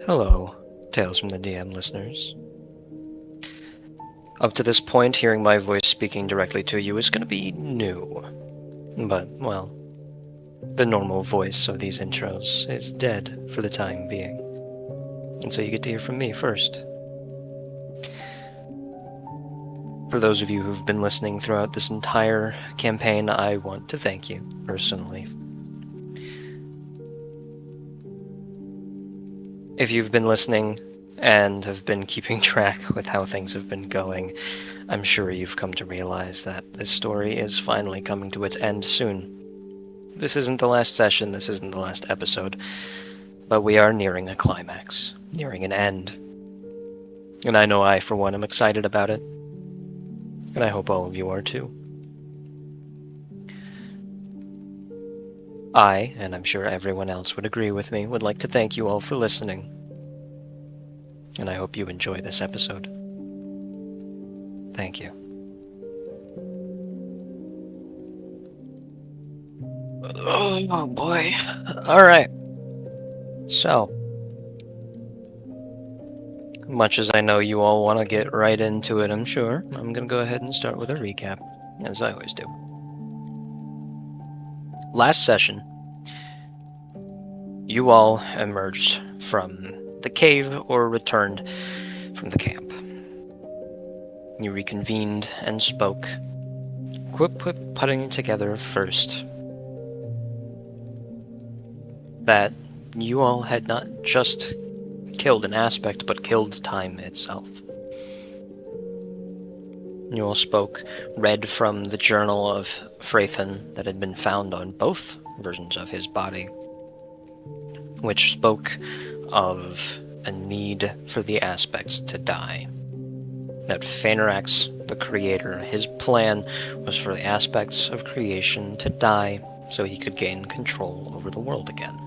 Hello, Tales from the DM listeners. Up to this point, hearing my voice speaking directly to you is going to be new. But, well, the normal voice of these intros is dead for the time being. And so you get to hear from me first. For those of you who've been listening throughout this entire campaign, I want to thank you, personally. If you've been listening and have been keeping track with how things have been going, I'm sure you've come to realize that this story is finally coming to its end soon. This isn't the last session, this isn't the last episode, but we are nearing a climax, nearing an end. And I know I, for one, am excited about it, and I hope all of you are too. I, and I'm sure everyone else would agree with me, would like to thank you all for listening. And I hope you enjoy this episode. Thank you. Oh boy. Alright. So, much as I know you all want to get right into it, I'm sure, I'm going to go ahead and start with a recap, as I always do. Last session, you all emerged from the cave or returned from the camp. You reconvened and spoke, quip putting together first that you all had not just killed an aspect, but killed time itself. You all spoke, read from the journal of Freyfin that had been found on both versions of his body, which spoke of a need for the aspects to die. That Phanerak's, the creator, his plan was for the aspects of creation to die so he could gain control over the world again.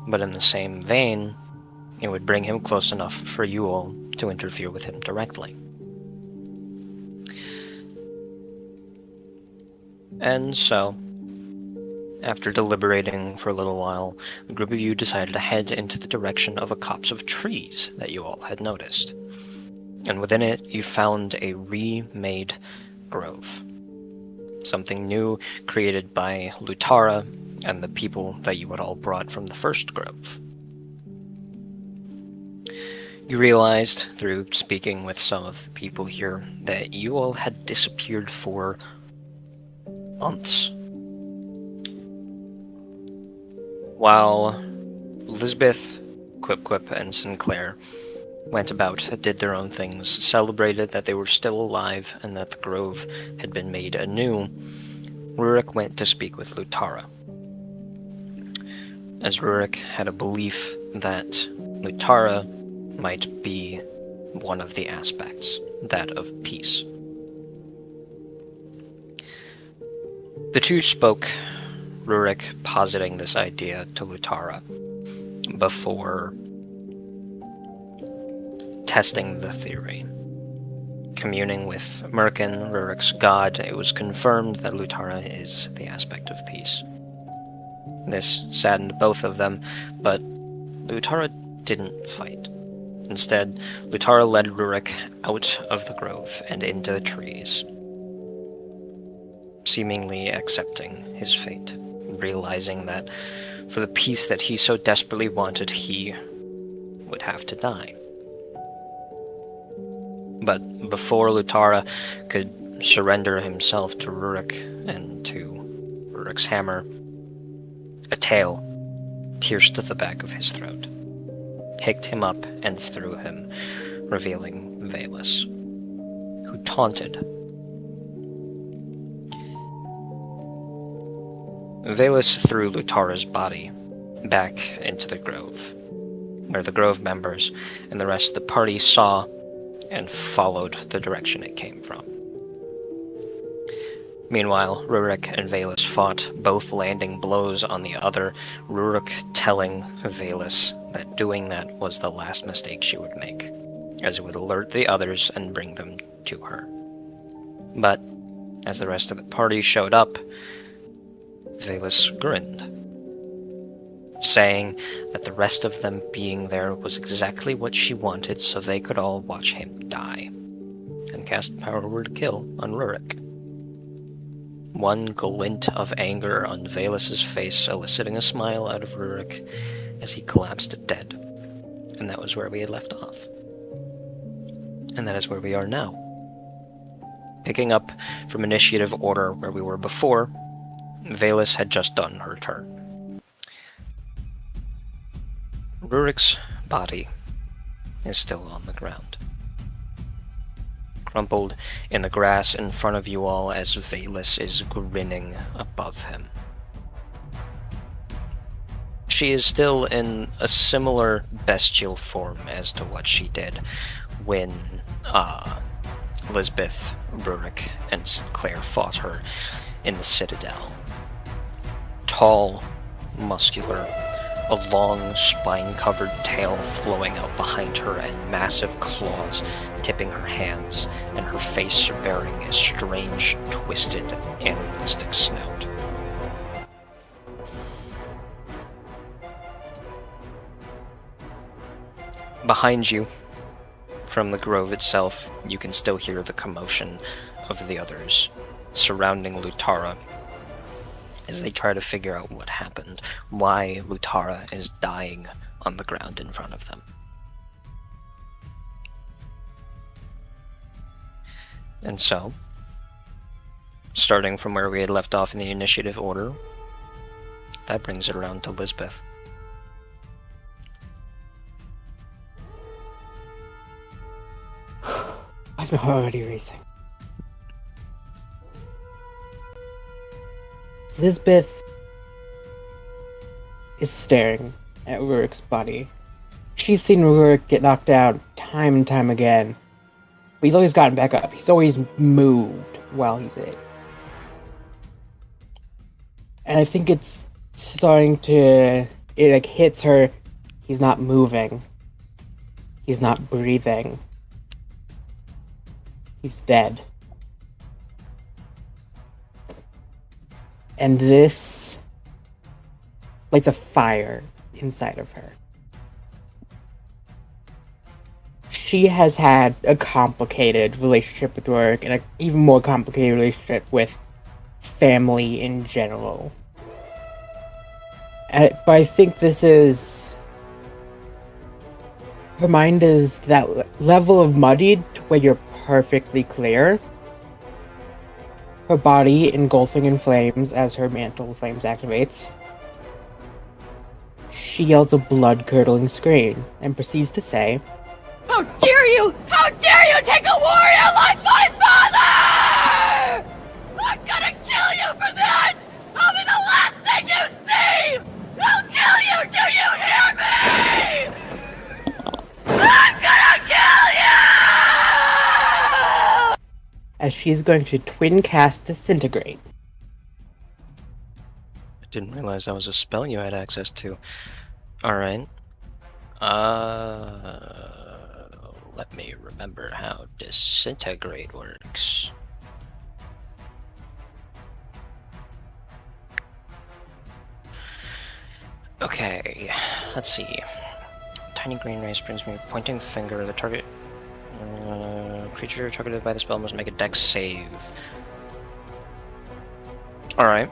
But in the same vein, it would bring him close enough for you all to interfere with him directly. And so, after deliberating for a little while, the group of you decided to head into the direction of a copse of trees that you all had noticed. And within it, you found a remade grove. Something new created by Lutara and the people that you had all brought from the first grove. You realized, through speaking with some of the people here, that you all had disappeared for months. While Lisbeth, Quip, and Sinclair went about, did their own things, celebrated that they were still alive and that the grove had been made anew, Rurik went to speak with Lutara. As Rurik had a belief that Lutara might be one of the aspects, that of peace. The two spoke, Rurik positing this idea to Lutara before testing the theory. Communing with Merkin, Rurik's god, it was confirmed that Lutara is the aspect of peace. This saddened both of them, but Lutara didn't fight. Instead, Lutara led Rurik out of the grove and into the trees, seemingly accepting his fate, realizing that for the peace that he so desperately wanted, he would have to die. But before Lutara could surrender himself to Rurik and to Rurik's hammer, a tail pierced the back of his throat, picked him up and threw him, revealing Valus, who taunted. Valus threw Lutara's body back into the grove, where the grove members and the rest of the party saw and followed the direction it came from. Meanwhile, Rurik and Valus fought, both landing blows on the other, Rurik telling Valus that doing that was the last mistake she would make, as it would alert the others and bring them to her. But as the rest of the party showed up, Valus grinned, saying that the rest of them being there was exactly what she wanted so they could all watch him die, and cast Power Word to Kill on Rurik. One glint of anger on Velus's face, eliciting a smile out of Rurik as he collapsed dead. And that was where we had left off. And that is where we are now. Picking up from initiative order where we were before, Velus had just done her turn. Rurik's body is still on the ground, crumpled in the grass in front of you all as Velus is grinning above him. She is still in a similar bestial form as to what she did when Lisbeth, Rurik, and Sinclair fought her in the Citadel. Tall, muscular, a long spine-covered tail flowing out behind her and massive claws tipping her hands, and her face bearing a strange, twisted, animalistic snout. Behind you, from the grove itself, you can still hear the commotion of the others surrounding Lutara as they try to figure out what happened, why Lutara is dying on the ground in front of them. And so, starting from where we had left off in the initiative order, that brings it around to Lisbeth. Why is my heart already racing? Lisbeth is staring at Rurik's body. She's seen Rurik get knocked down time and time again. But he's always gotten back up. He's always moved while he's hit. And I think it's starting to... It like hits her. He's not moving. He's not breathing. He's dead. And this lights a fire inside of her. She has had a complicated relationship with work and an even more complicated relationship with family in general. But I think this is... Her mind is that level of muddied to where you're perfectly clear. Her body engulfing in flames as her mantle of flames activates. She yells a blood-curdling scream and proceeds to say, "How dare you! How dare you take a warrior like my father! I'm gonna kill you for that! I'll be the last thing you see! I'll kill you! Do you hear me? I'm gonna kill you!" as she's going to twin cast Disintegrate. I didn't realize that was a spell you had access to. Alright. Let me remember how Disintegrate works. Okay, let's see. Tiny green ray springs me, pointing finger. The target creature targeted by the spell must make a dex save. Alright.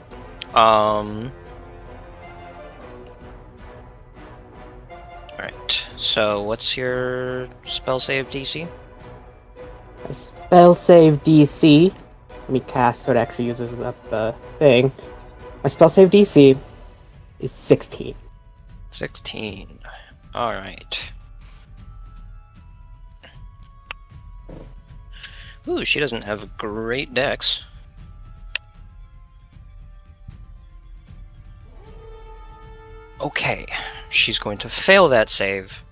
Alright, so what's your spell save DC? A spell save DC. Let me cast so it actually uses up the thing. My spell save DC is 16. 16. Alright. Ooh, she doesn't have a great dex. Okay, she's going to fail that save,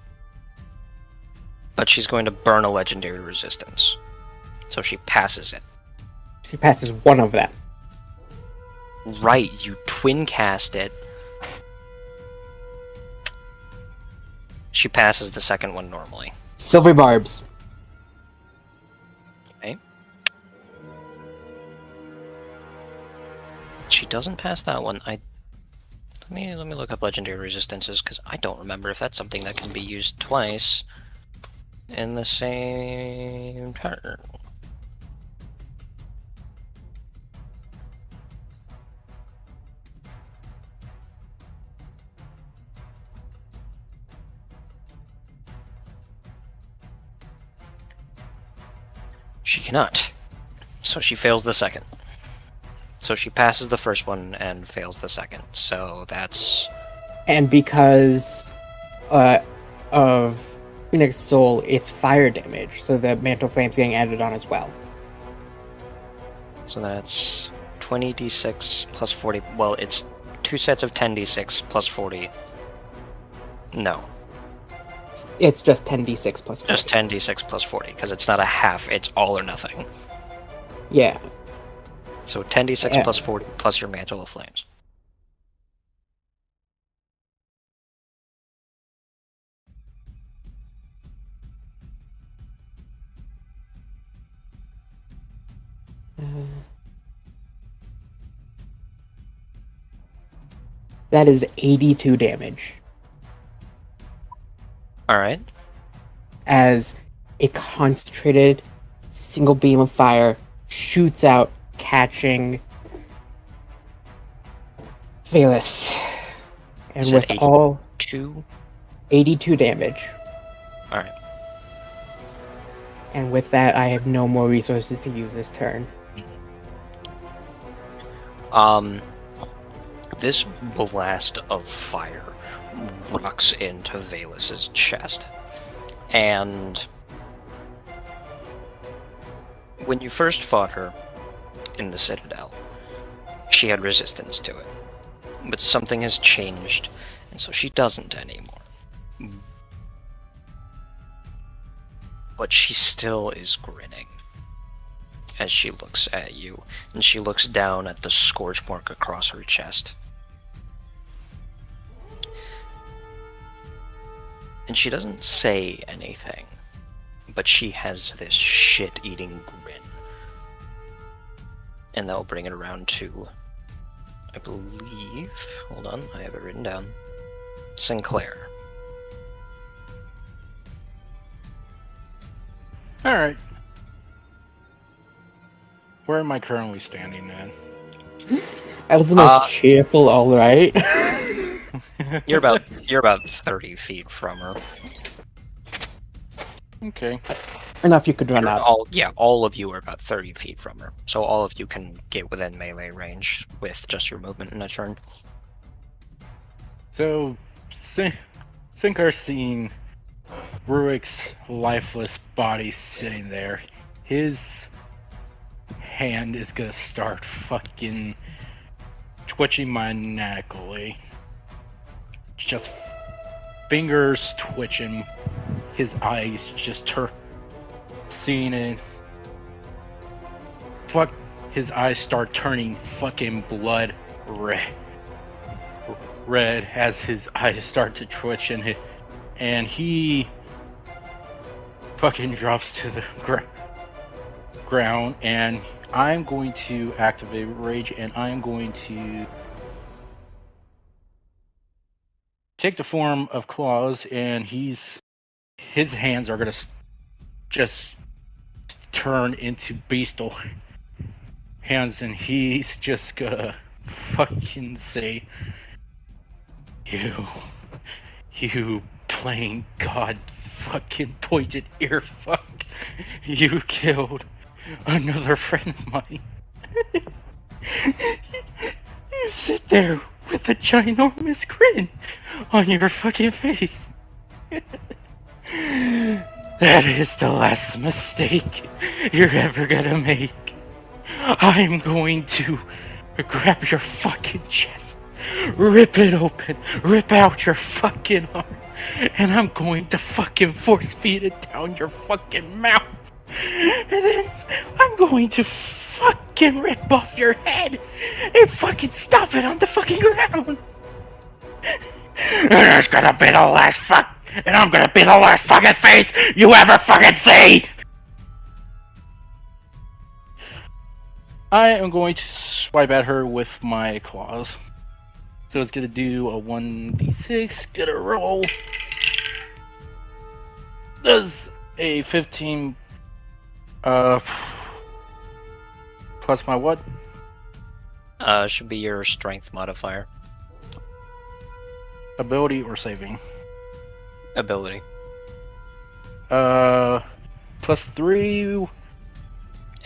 but she's going to burn a legendary resistance. So she passes it. She passes one of them. Right, you twin cast it. She passes the second one normally. Silver barbs. Okay. She doesn't pass that one. Let me look up legendary resistances, because I don't remember if that's something that can be used twice in the same turn. She cannot. So she fails the second. So she passes the first one and fails the second. So that's... And because of Phoenix Soul, it's fire damage, so the Mantle Flame's getting added on as well. So that's 20d6 plus 40. Well, it's 2 sets of 10d6 plus 40. No. It's just 10d6 plus 40. Just 10d6 plus 40, because it's not a half, it's all or nothing. Yeah. So 10d6 plus 40 plus your Mantle of Flames. That is 82 damage. Alright. As a concentrated single beam of fire shoots out, catching Valus. And with all 82 damage. Alright. And with that, I have no more resources to use this turn. This blast of fire rocks into Valus's chest. And when you first fought her in the Citadel, she had resistance to it. But something has changed, and so she doesn't anymore. But she still is grinning as she looks at you, and she looks down at the scorch mark across her chest. And she doesn't say anything, but she has this shit-eating grin. And that'll bring it around to, I believe, hold on, I have it written down, Sinclair. Alright. Where am I currently standing then? That was the most cheerful alright. You're about 30 feet from her. Okay. Enough you could run up. All of you are about 30 feet from her. So all of you can get within melee range with just your movement in a turn. So, Sinclair's seeing Ruik's lifeless body sitting there. His hand is gonna start fucking twitching maniacally. Just fingers twitching, his eyes just seeing it. His eyes start turning fucking blood red as his eyes start to twitch, and he fucking drops to the ground. And I'm going to activate Rage, and I'm going to take the form of claws, and his hands are gonna just turn into bestial hands, and he's just gonna fucking say, you plain god fucking pointed ear fuck, you killed another friend of mine. You sit there with a ginormous grin on your fucking face. That is the last mistake you're ever gonna make. I'm going to grab your fucking chest, rip it open, rip out your fucking arm, and I'm going to fucking force feed it down your fucking mouth. And then I'm going to fucking rip off your head and fucking stop it on the fucking ground. And it's gonna be the last and I'm gonna be the last fucking face you ever fucking see! I am going to swipe at her with my claws. So it's gonna do a 1d6, get a roll. Does a 15 plus my what? Should be your strength modifier. Ability or saving? Ability. Plus 3.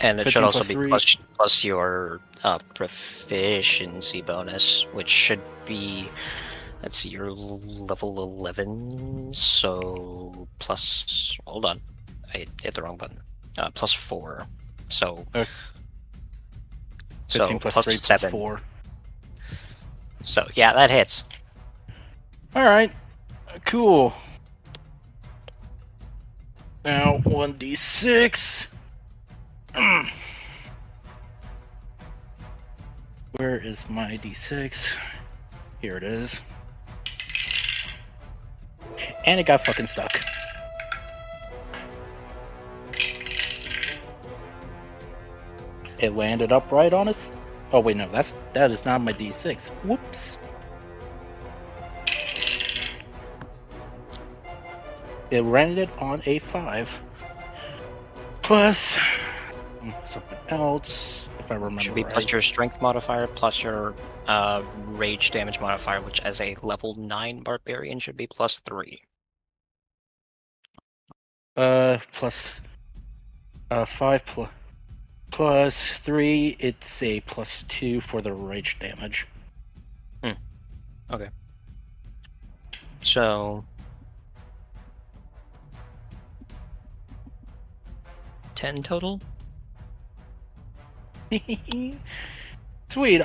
And it 15 should also plus be 3. plus your proficiency bonus, which should be, let's see, your level 11, so plus, hold on, I hit the wrong button, plus 4, so, 15 plus plus 3 plus 7. 4. So, yeah, that hits. Alright, cool. Now, 1d6. Where is my d6? Here it is. And it got fucking stuck. It landed upright on us. Oh wait, no, that is not my d6. Whoops. It landed on a 5. Plus something else, if I remember Should be right. plus your strength modifier, plus your rage damage modifier, which as a level 9 barbarian should be plus 3. Plus 5 plus 3, it's a plus 2 for the rage damage. Okay. So 10 total? Sweet,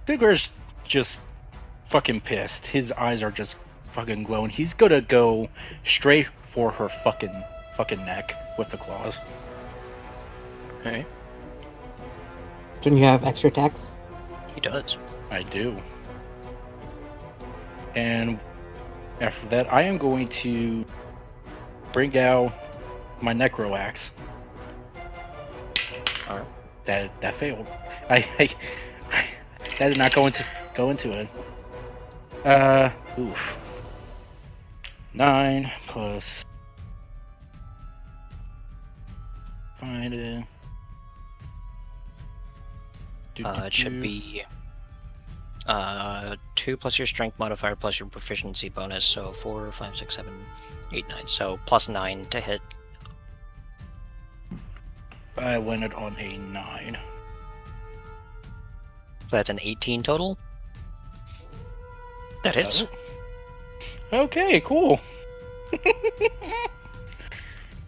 Tigger's just fucking pissed. His eyes are just fucking glowing. He's gonna go straight for her fucking neck with the claws. Okay. Don't you have extra attacks? He does. I do. And after that, I am going to bring out my necro axe. Alright. That failed. I that did not go into it. Oof. 9 plus. Find it. It should be 2 plus your strength modifier plus your proficiency bonus, so 4, 5, 6, 7, 8, 9. So plus 9 to hit. I landed on a 9. That's an 18 total. That hits. Okay, cool.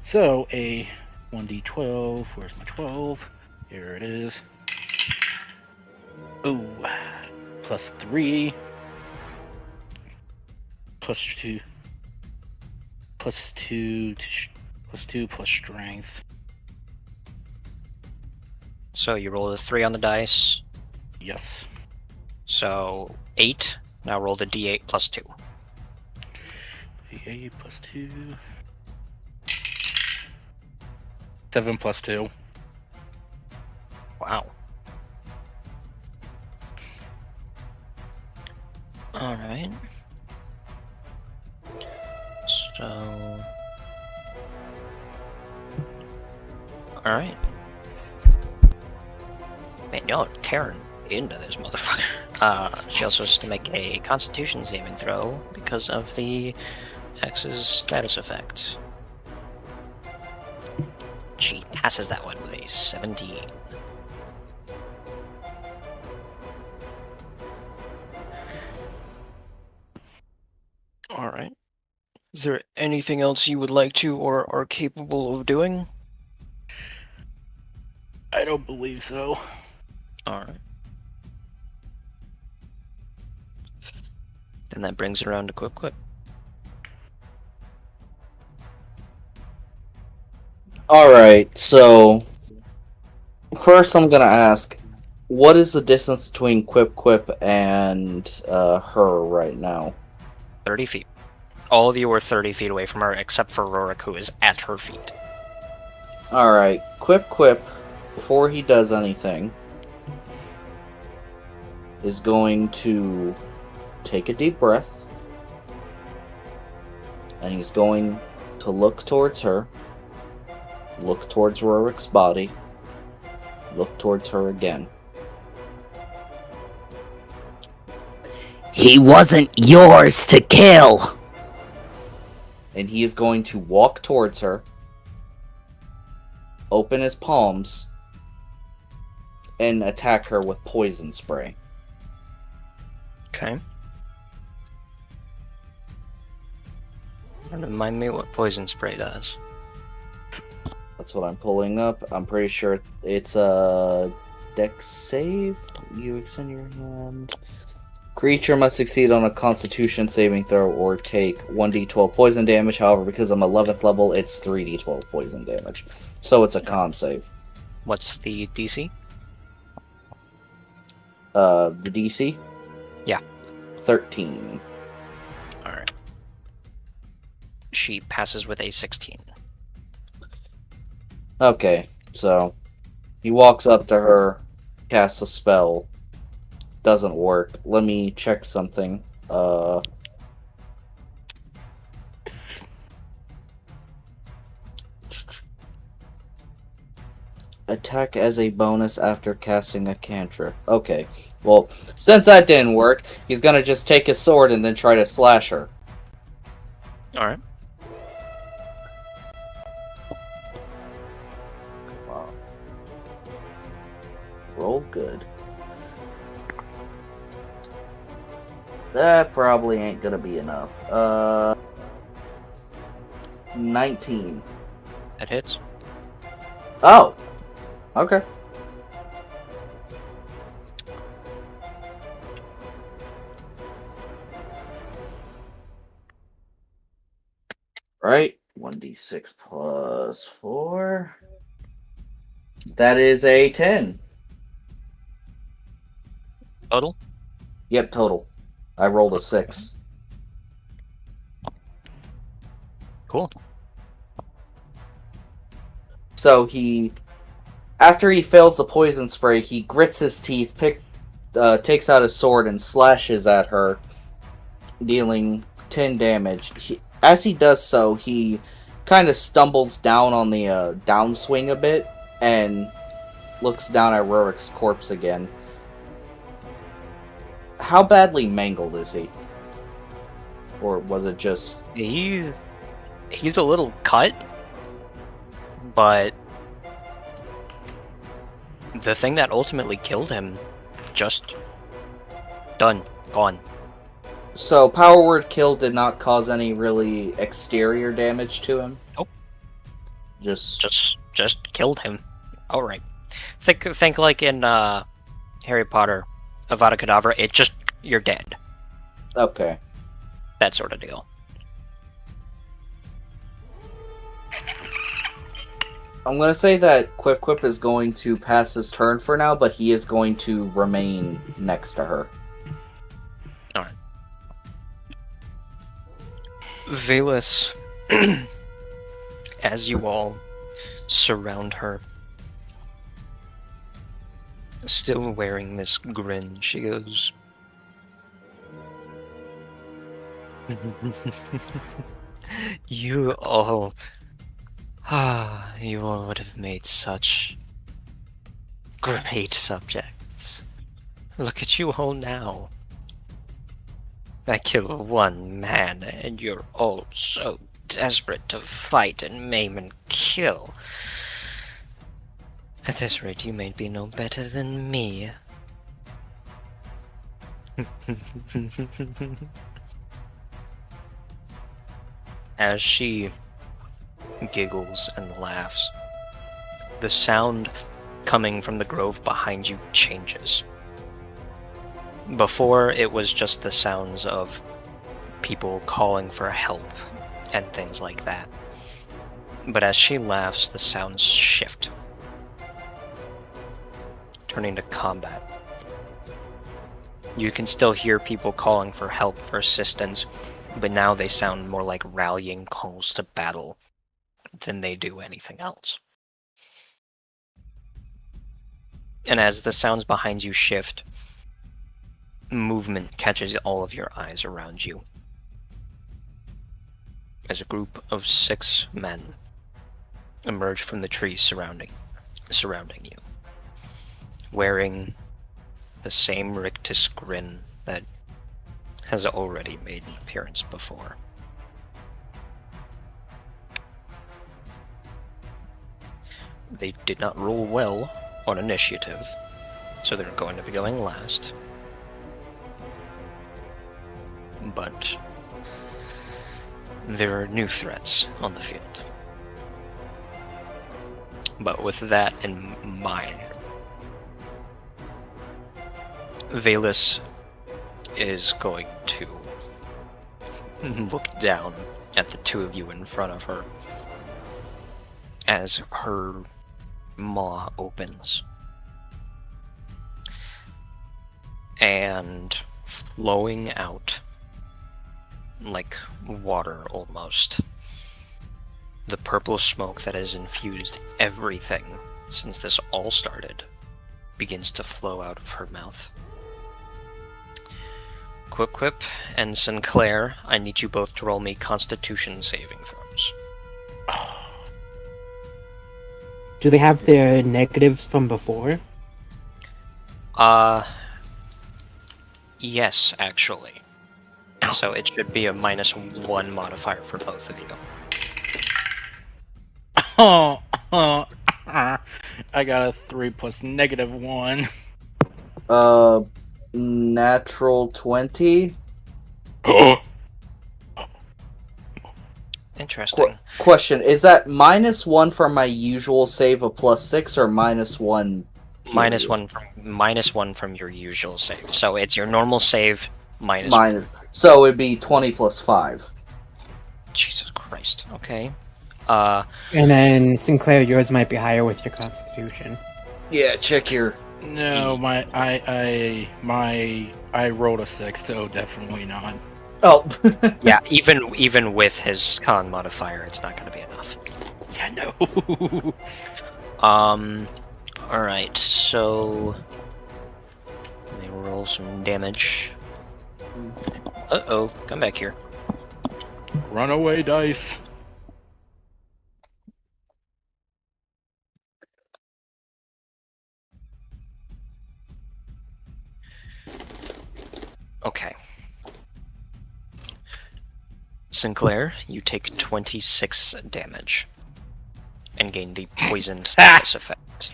So a 1d12. Where's my 12? Here it is. Ooh, plus 3. Plus 2. Plus 2. Plus 2 plus strength. So you roll a 3 on the dice. Yes. So 8. Now roll the d8 plus 2. D8 plus 2. 7 plus 2. Wow. Alright. So... Alright. Man, y'all are tearing into this motherfucker. She also has to make a Constitution saving throw because of the X's status effect. She passes that one with a 17. Alright. Is there anything else you would like to or are capable of doing? I don't believe so. Alright. Then that brings it around to Quip. Alright, so first I'm gonna ask, what is the distance between Quip and her right now? 30 feet. All of you are 30 feet away from her, except for Rorik, who is at her feet. Alright, Quip, before he does anything, is going to take a deep breath, and he's going to look towards her, look towards Rorik's body, look towards her again. He wasn't yours to kill! And he is going to walk towards her, open his palms, and attack her with poison spray. Okay. Remind me what poison spray does. That's what I'm pulling up. I'm pretty sure it's a dex save. You extend your hand. Creature must succeed on a Constitution saving throw or take 1d12 poison damage. However, because I'm 11th level, it's 3d12 poison damage. So it's a con save. What's the DC? The DC? Yeah. 13. Alright. She passes with a 16. Okay, so he walks up to her, casts a spell. Doesn't work. Let me check something. Attack as a bonus after casting a cantrip. Okay, well, since that didn't work, he's gonna just take his sword and then try to slash her. Alright. Wow. Roll good. That probably ain't gonna be enough. 19. That hits. Oh! Okay. Right. 1d6 plus 4. That is a 10. Total? Yep, total. I rolled a 6. Cool. So after he fails the poison spray, he grits his teeth, takes out his sword, and slashes at her, dealing 10 damage. As he does so, he kind of stumbles down on the downswing a bit, and looks down at Rorik's corpse again. How badly mangled is he? Or was it just... He's a little cut, but the thing that ultimately killed him, just done, gone. So Power Word Kill did not cause any really exterior damage to him? Nope. Just killed him. All right. Think like in Harry Potter, Avada Kedavra. You're dead. Okay. That sort of deal. I'm going to say that Quip is going to pass his turn for now, but he is going to remain next to her. Alright. Valus, as you all surround her, still wearing this grin, she goes... You all would have made such great subjects. Look at you all now. I kill one man, and you're all so desperate to fight and maim and kill. At this rate, you may be no better than me. As she giggles and laughs, the sound coming from the grove behind you changes. Before, it was just the sounds of people calling for help and things like that. But as she laughs, the sounds shift, turning to combat. You can still hear people calling for help, for assistance, but now they sound more like rallying calls to battle than they do anything else. And as the sounds behind you shift, movement catches all of your eyes around you. As a group of 6 men emerge from the trees surrounding you, wearing the same rictus grin that has already made an appearance before. They did not roll well on initiative, so they're going to be going last. But there are new threats on the field. But with that in mind, Valus is going to look down at the 2 of you in front of her as her maw opens. And flowing out like water almost, the purple smoke that has infused everything since this all started begins to flow out of her mouth. Quip and Sinclair, I need you both to roll me Constitution saving throws. Do they have their negatives from before? Yes, actually. So it should be a -1 modifier for both of you. I got a 3 plus -1. Natural 20. Interesting. Question: is that -1 from my usual save of +6, or -1? -1 from your usual save. So it's your normal save -1. So it'd be 20 plus 5. Jesus Christ. Okay. And then Sinclair, yours might be higher with your Constitution. Yeah, check your. No, I rolled a 6, so definitely not. Oh. Yeah, even with his con modifier, it's not going to be enough. Yeah, no. Alright, so let me roll some damage. Uh-oh, come back here. Runaway dice. Okay. Sinclair, you take 26 damage and gain the poison status effect,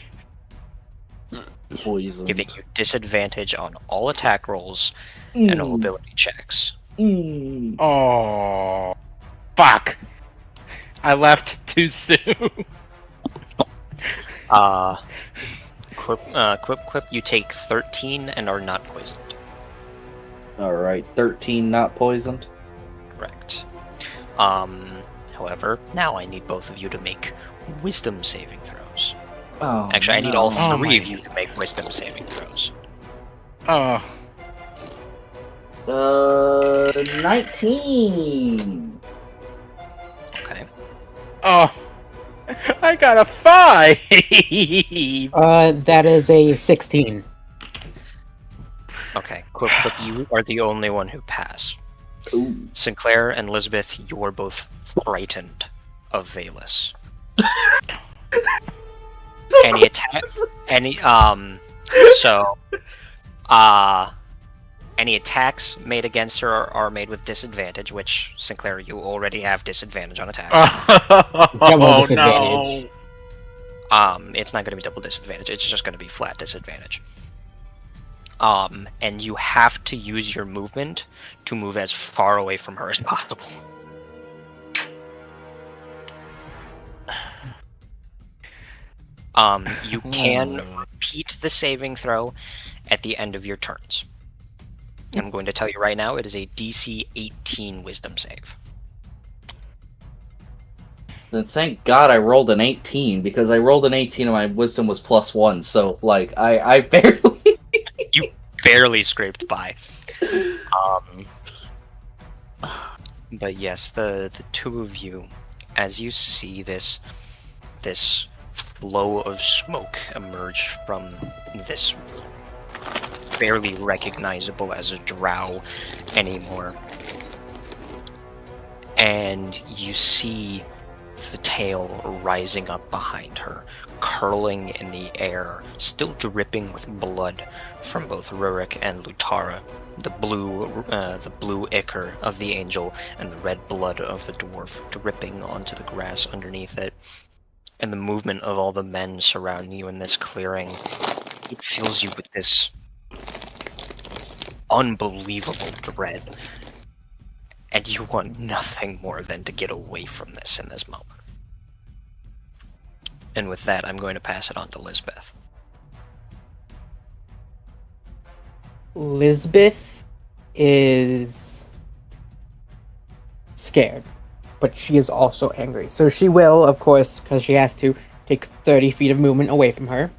Poison. giving you disadvantage on all attack rolls and all ability checks. Oh, fuck! I left too soon. Quip, you take 13 and are not poisoned. Alright, 13 not poisoned. Correct. However, now I need both of you to make wisdom saving throws. Oh, Actually, I need all Oh 3 my of you to make wisdom saving throws. Oh, 19. Okay. oh, I got a 5. That is a 16. Okay, Quip, you are the only one who passed. Ooh. Sinclair and Elizabeth, you are both frightened of Valus. Any attacks? Any attacks made against her are made with disadvantage, which Sinclair, you already have disadvantage on attacks. Oh, disadvantage. no. It's not going to be double disadvantage. It's just going to be flat disadvantage. And you have to use your movement to move as far away from her as possible. You can repeat the saving throw at the end of your turns. I'm going to tell you right now, it is a DC 18 Wisdom save. Then thank God I rolled an 18, because I rolled an 18 and my wisdom was +1, so, like, I barely... You barely scraped by. But yes, the 2 of you, as you see this flow of smoke emerge from this barely recognizable as a drow anymore. And you see the tail rising up behind her, curling in the air, still dripping with blood from both Rurik and Lutara. The blue ichor of the angel and the red blood of the dwarf dripping onto the grass underneath it. And the movement of all the men surrounding you in this clearing, it fills you with this unbelievable dread. And you want nothing more than to get away from this in this moment. And with that, I'm going to pass it on to Lisbeth. Lisbeth is scared, but she is also angry. So she will, of course, because she has to, take 30 feet of movement away from her.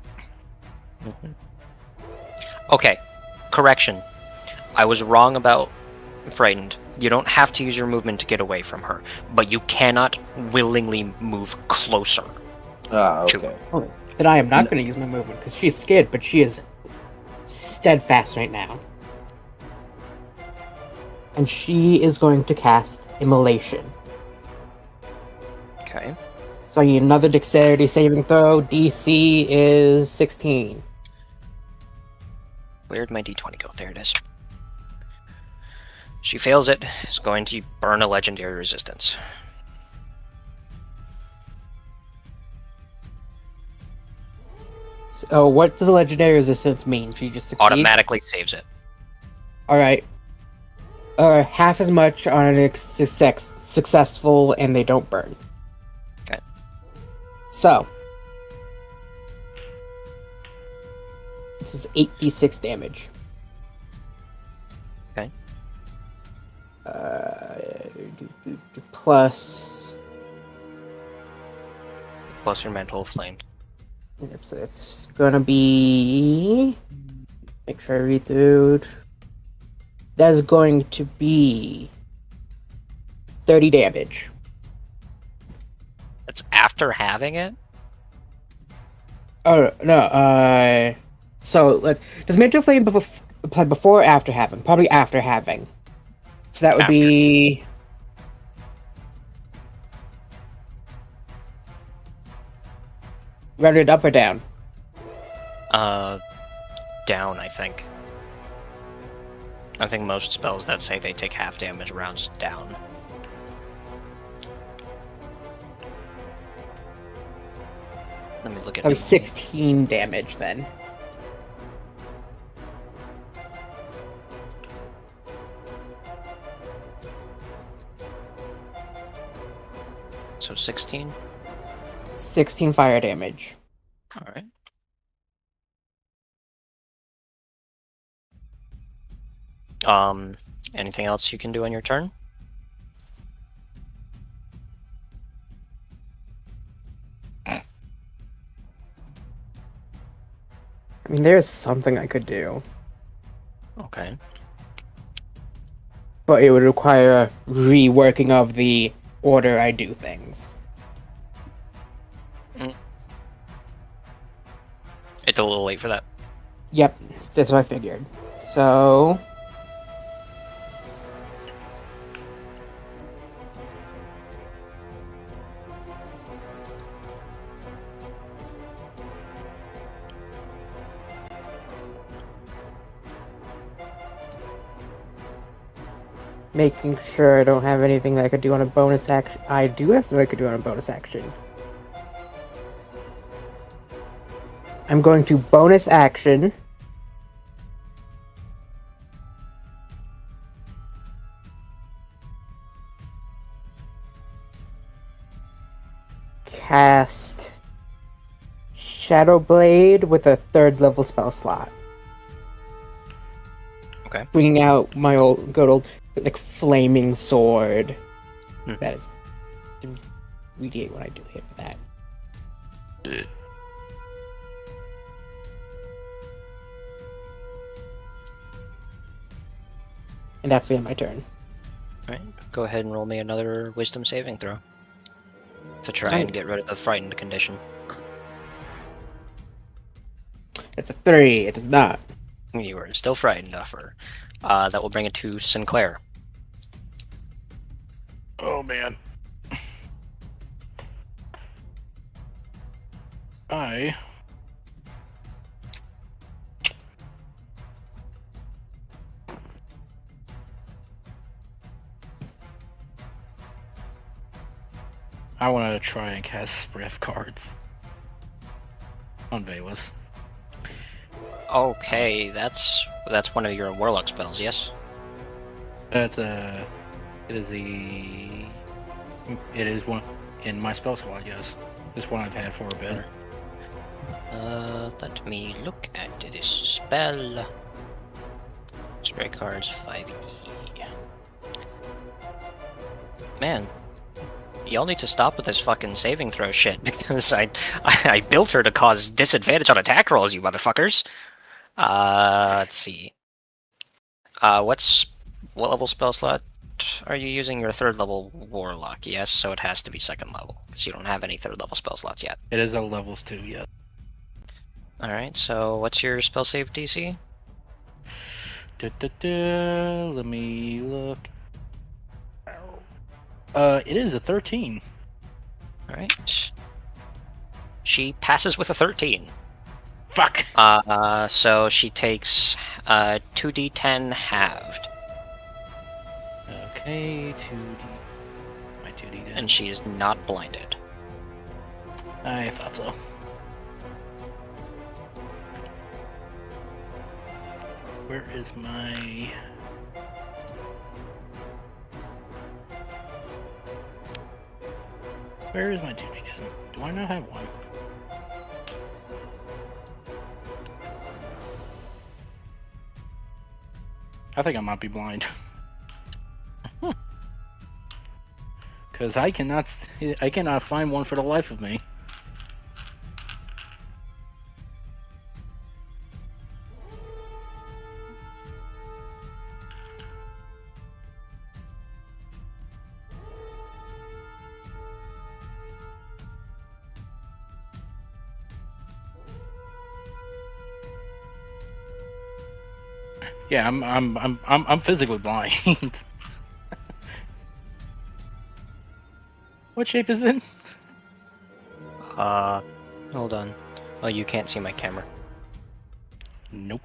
Okay, correction. I was wrong about frightened. You don't have to use your movement to get away from her, but you cannot willingly move closer. Okay. Then I am not going to use my movement, because she is scared, but she is steadfast right now. And she is going to cast Immolation. Okay. So I need another dexterity saving throw. DC is 16. Where'd my d20 go? There it is. She fails it. Is going to burn a legendary resistance. So what does a legendary resistance mean? She just succeeds? Automatically saves it. Alright. Half as much on an successful and they don't burn. Okay. So. This is 8d6 damage. Okay. Plus your mental flame. Yep, so it's gonna be... Make sure I read through. That is going to be 30 damage. That's after having it? Oh, no, so, let's... Does Mental Flame apply before or after having? Probably after having. So that would After. be... Rounded up or down? Down, I think. I think most spells that say they take half damage rounds down. Let me look at That was 16 damage then. So 16? 16 fire damage. Alright. Anything else you can do on your turn? I mean, there's something I could do, Okay. but it would require a reworking of the order I do things. It's a little late for that. Yep, that's what I figured. So... Making sure I don't have anything that I could do on a bonus action. I do have something I could do on a bonus action. I'm going to bonus action. Cast Shadow Blade with a 3rd level spell slot. Okay. Bringing out my good old like flaming sword. That is 3d8 when I do hit for that. And that's the end of my turn. Alright, go ahead and roll me another wisdom saving throw. To try and get rid of the frightened condition. It's a 3, it does not. You are still frightened of her. That will bring it to Sinclair. Oh man. I want to try and cast breath cards on Valus. Okay, that's one of your warlock spells, yes? It is one in my spell slot, yes. This one I've had for a bit. Let me look at this spell. Spray cards 5e. Man, y'all need to stop with this fucking saving throw shit, because I built her to cause disadvantage on attack rolls, you motherfuckers. Let's see. What level spell slot are you using? Your 3rd level warlock, yes, so it has to be 2nd level, because you don't have any 3rd level spell slots yet. It is a levels 2, yes. Alright, so what's your spell save DC? Let me look. It is a 13. Alright. She passes with a 13. Fuck! So she takes 2d10 halved. Okay, 2d. My 2d. And she is not blinded. I thought so. Where is my... Where is my 2d10? Do I not have one? I think I might be blind. Because I cannot find one for the life of me. Yeah, I'm physically blind. What shape is it? Hold on. Oh, you can't see my camera. Nope.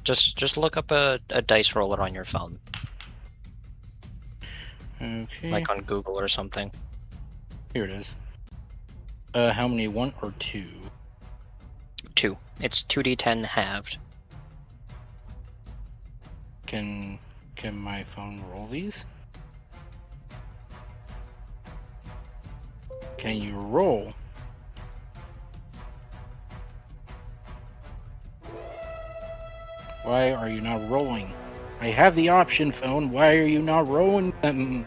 Just look up a dice roller on your phone. Okay. Like on Google or something. Here it is. How many? 1 or 2? 2. It's 2d10 halved. Can my phone roll these? Can you roll? Why are you not rolling? I have the option, phone. Why are you not rolling them?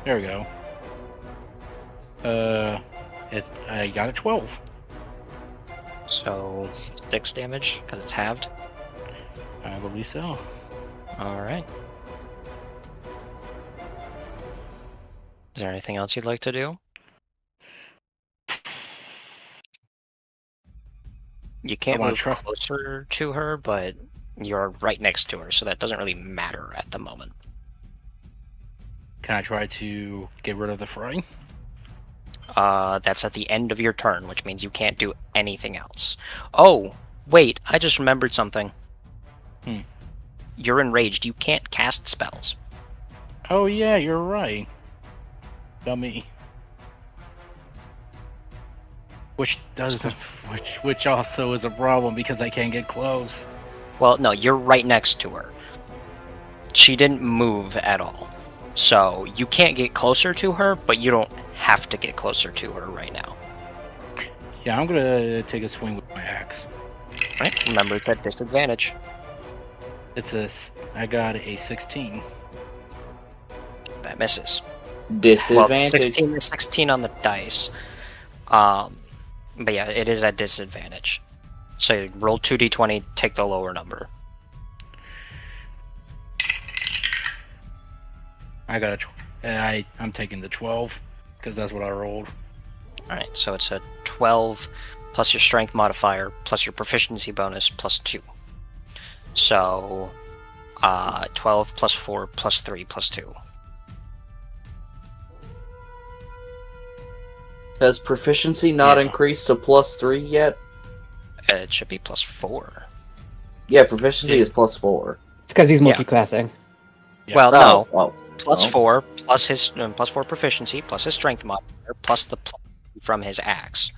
There we go. I got a 12. So 6 damage because it's halved. I believe so. All right. Is there anything else you'd like to do? You can't move closer to her, but you're right next to her, so that doesn't really matter at the moment. Can I try to get rid of the fray? That's at the end of your turn, which means you can't do anything else. Oh, wait, I just remembered something. You're enraged. You can't cast spells. Oh yeah, you're right. Dummy. Which also is a problem because I can't get close. Well, no, you're right next to her. She didn't move at all. So you can't get closer to her, but you don't have to get closer to her right now. Yeah, I'm gonna take a swing with my axe. Right? Remember, it's at disadvantage. I got a 16. That misses. Disadvantage. Well, 16 on the dice. But yeah, it is at disadvantage. So roll 2d20, take the lower number. I'm taking the 12 because that's what I rolled. Alright, so it's a 12 plus your strength modifier plus your proficiency bonus plus 2. So, 12 plus 4 plus 3 plus 2. Has proficiency not Yeah. increased to +3 yet? It should be plus 4. Yeah, proficiency is +4. It's because he's Yeah. multi-classing. Yeah. Well, Oh, no. well. Plus Oh. 4 plus his plus 4 proficiency plus his strength modifier plus the from his axe,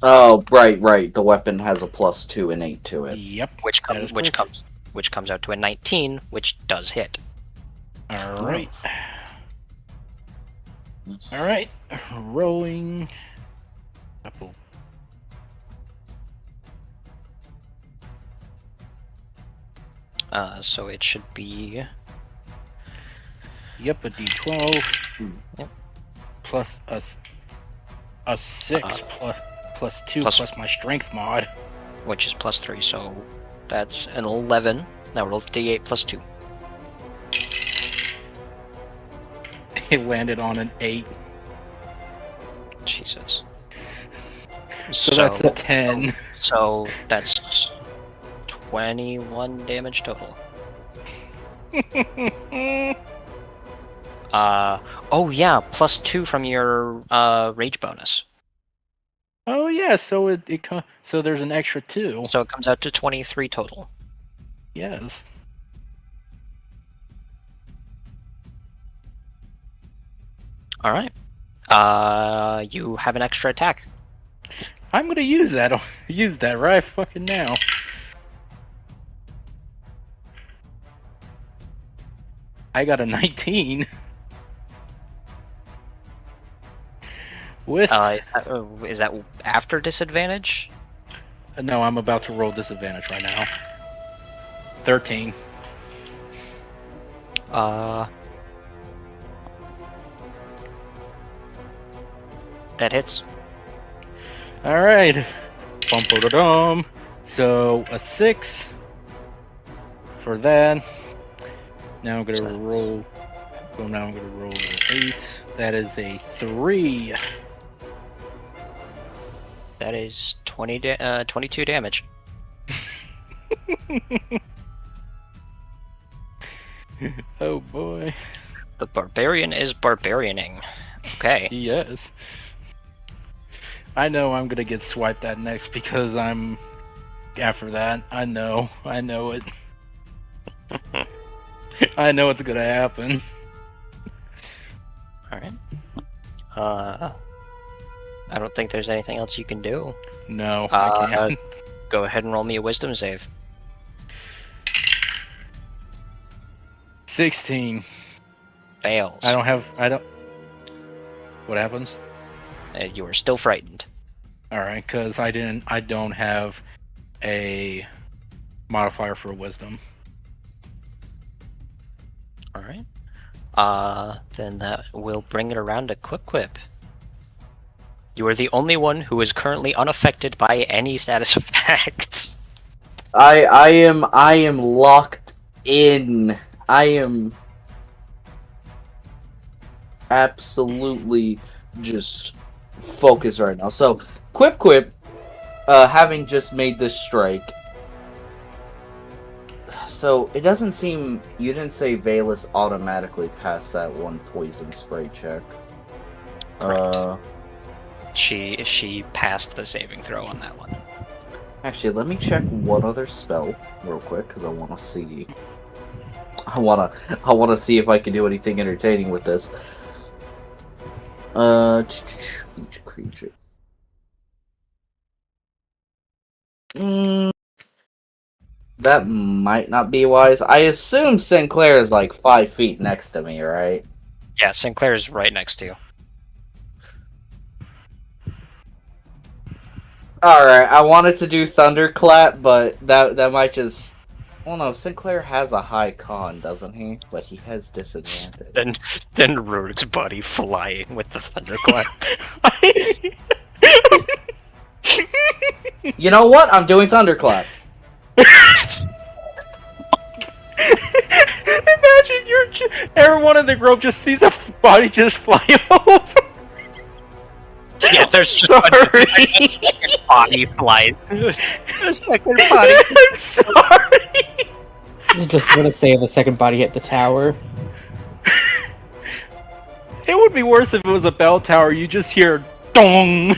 Oh, right. The weapon has a +2 innate to it. Yep. which that is comes correct. which comes out to a 19, which does hit. All right. All right. Rolling. Apple. So it should be Yep, a D12. Yep. Plus a 6 plus 2 plus- plus my strength mod. which is plus 3, so that's an 11. Now roll d8 plus 2. It landed on an 8. Jesus. So that's a 10. So that's 21 damage total. Oh yeah, plus 2 from your rage bonus. Oh yeah, so so there's an extra 2. So it comes out to 23 total. Yes. All right. You have an extra attack. I'm gonna use that. Use that right fucking now. I got a 19. With Is that after disadvantage? no, I'm about to roll disadvantage right now. 13. That hits. All right. Bum-ba-da-dum. So a 6 for that. Now I'm gonna roll. So now I'm gonna roll an 8. That is a 3. That is 22 damage. Oh boy. The barbarian is barbarianing. Okay. Yes. I know I'm gonna get swiped at next because I'm after that. I know it. I know it's gonna happen. Alright. I don't think there's anything else you can do. No, I can't. Go ahead and roll me a wisdom save. 16. Fails. I don't. What happens? You are still frightened. Alright, because I don't have a modifier for wisdom. Alright. Then that will bring it around to Quip. You are the only one who is currently unaffected by any status effects. I am locked in. I am absolutely just focused right now. So, Quip, having just made this strike. So, it doesn't seem... You didn't say Valus automatically passed that one poison spray check. Correct. She passed the saving throw on that one. Actually, let me check one other spell real quick, because I want to see... I wanna see if I can do anything entertaining with this. Each creature. That might not be wise. I assume Sinclair is like 5 feet next to me, right? Yeah, Sinclair's right next to you. Alright, I wanted to do Thunderclap, but that might just... Well, no, Sinclair has a high con, doesn't he? But he has disadvantage. Then Road's body flying with the thunderclap. You know what? I'm doing Thunderclap. Imagine everyone in the group just sees a body just fly over. Yeah, there's just sorry. a body flies. The second body. I'm sorry. I just want to say the second body hit the tower. It would be worse if it was a bell tower. You just hear dong.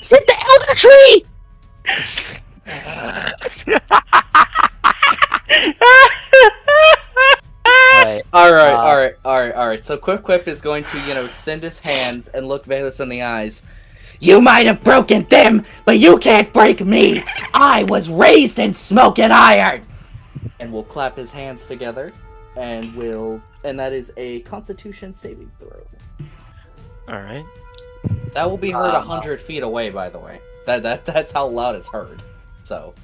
Sit the elder tree! Right. Alright. So Quip is going to, extend his hands and look Valus in the eyes. You might have broken them, but you can't break me! I was raised in smoke and iron! And we'll clap his hands together. And that is a Constitution saving throw. Alright. That will be heard 100 feet away, by the way. That's how loud it's heard. So.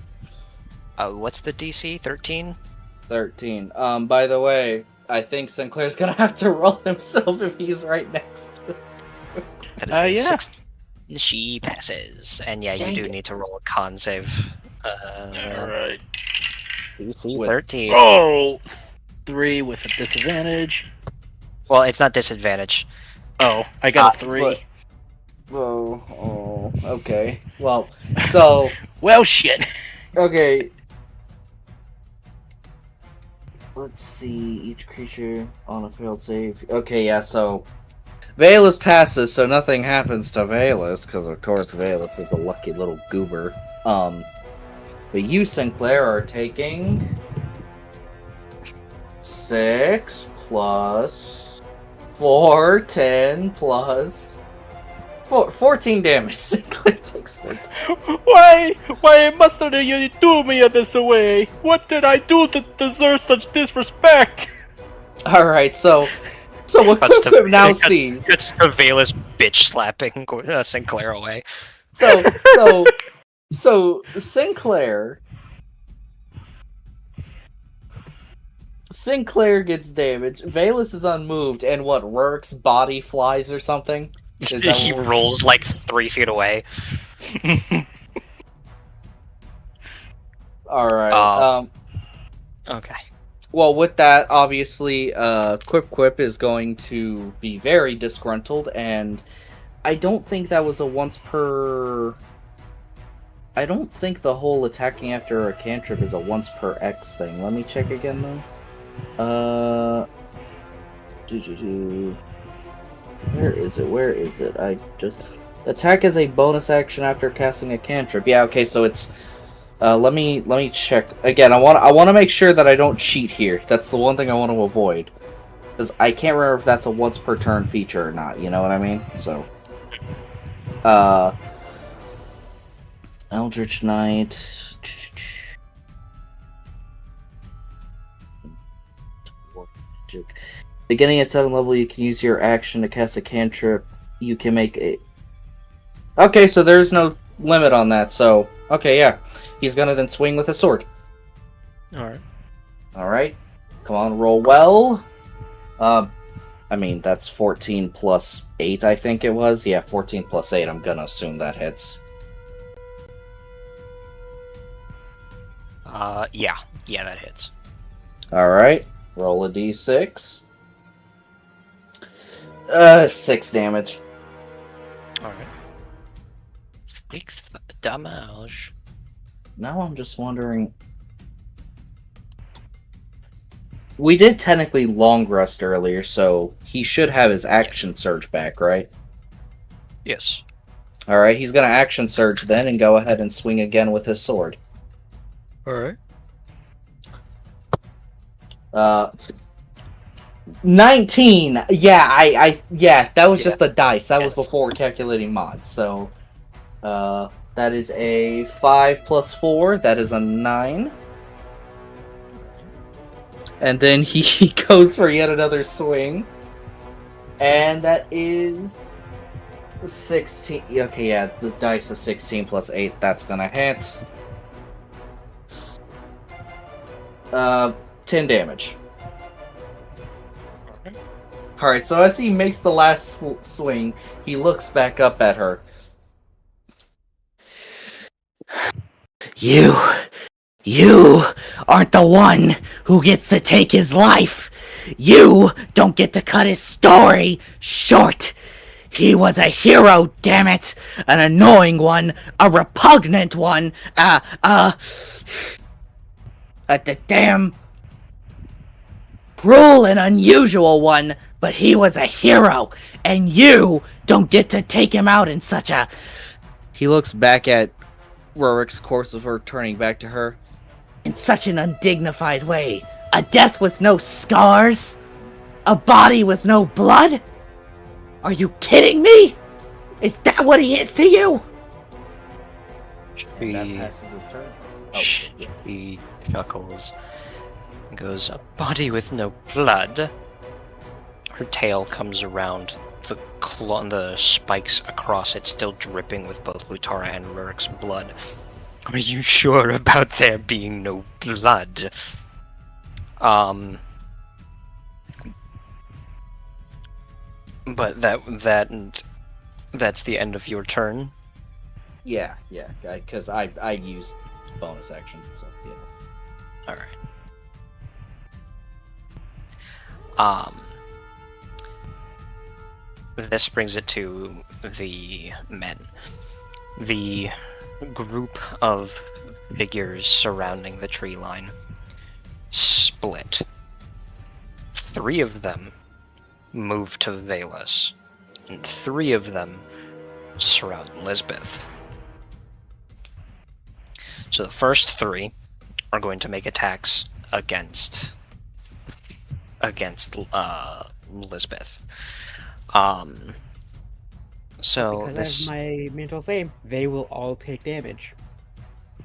What's the DC? 13? 13. By the way, I think Sinclair's gonna have to roll himself if he's right next to That is a yeah. 16. She passes. And yeah, you do need to roll a con save. Alright. DC With- 13. Oh! 3 with a disadvantage. Well, it's not disadvantage. Oh, I got a 3. but- Oh, okay. Well, so, Well, shit. okay. Let's see, each creature on a failed save. Okay, yeah, so Valus passes, so nothing happens to Valus, because of course Valus is a lucky little goober. But you, Sinclair, are taking 6 plus 4, 10 plus 14 damage. Sinclair takes 14. Why must you do me this way? What did I do to deserve such disrespect? Alright, so what Quip now sees. Just a Valus bitch slapping Sinclair away. So Sinclair gets damaged. Valus is unmoved, and what, Rurik's body flies or something? Is that He what- rolls like 3 feet away. Alright, Okay. well, with that, obviously, Quip is going to be very disgruntled, and I don't think that was a once per... I don't think the whole attacking after a cantrip is a once per X thing. Let me check again, though. Where is it? I just... Attack is a bonus action after casting a cantrip. Yeah, okay, so it's... let me check again. I want to make sure that I don't cheat here. That's the one thing I want to avoid, because I can't remember if that's a once per turn feature or not. You know what I mean? So, Eldritch Knight. Beginning at 7th level, you can use your action to cast a cantrip. You can make a... Okay, so there's no limit on that, so... Okay, yeah. He's gonna then swing with a sword. Alright. Alright. Come on, roll well. I mean, that's 14 plus 8, I think it was. Yeah, 14 plus 8, I'm gonna assume that hits. Yeah. Yeah, that hits. Alright. Roll a d6. 6 damage. Alright. 6 damage. Now I'm just wondering... We did technically long rest earlier, so he should have his action surge back, right? Yes. Alright, he's gonna action surge then and go ahead and swing again with his sword. Alright. 19! Yeah, that was Yeah. just the dice. That was Yes. before calculating mods, so... that is a 5 plus 4, that is a 9. And then he goes for yet another swing. And that is... 16... Okay, yeah, the dice is 16 plus 8, that's gonna hit. 10 damage. Alright, so as he makes the last swing, he looks back up at her. You aren't the one who gets to take his life. you don't get to cut his story short. He was a hero, damn it! An annoying one, a repugnant one, the damn cruel and unusual one, but he was a hero, and you don't get to take him out in such a... He looks back at Rorik's corpse of her turning back to her. in such an undignified way. A death with no scars? A body with no blood? Are you kidding me? Is that what he is to you? And that passes his turn. Oh, yeah. She chuckles and goes, "A body with no blood." Her tail comes around, the spikes across it still dripping with both Lutara and Rurik's blood. "Are you sure about there being no blood?" But that's the end of your turn. Yeah, because I use bonus action, so yeah. All right. This brings it to the men. The group of figures surrounding the tree line split. 3 of them move to Valus, and 3 of them surround Lisbeth. So the first 3 are going to make attacks against Lisbeth. So Because this of my mental fame, they will all take damage.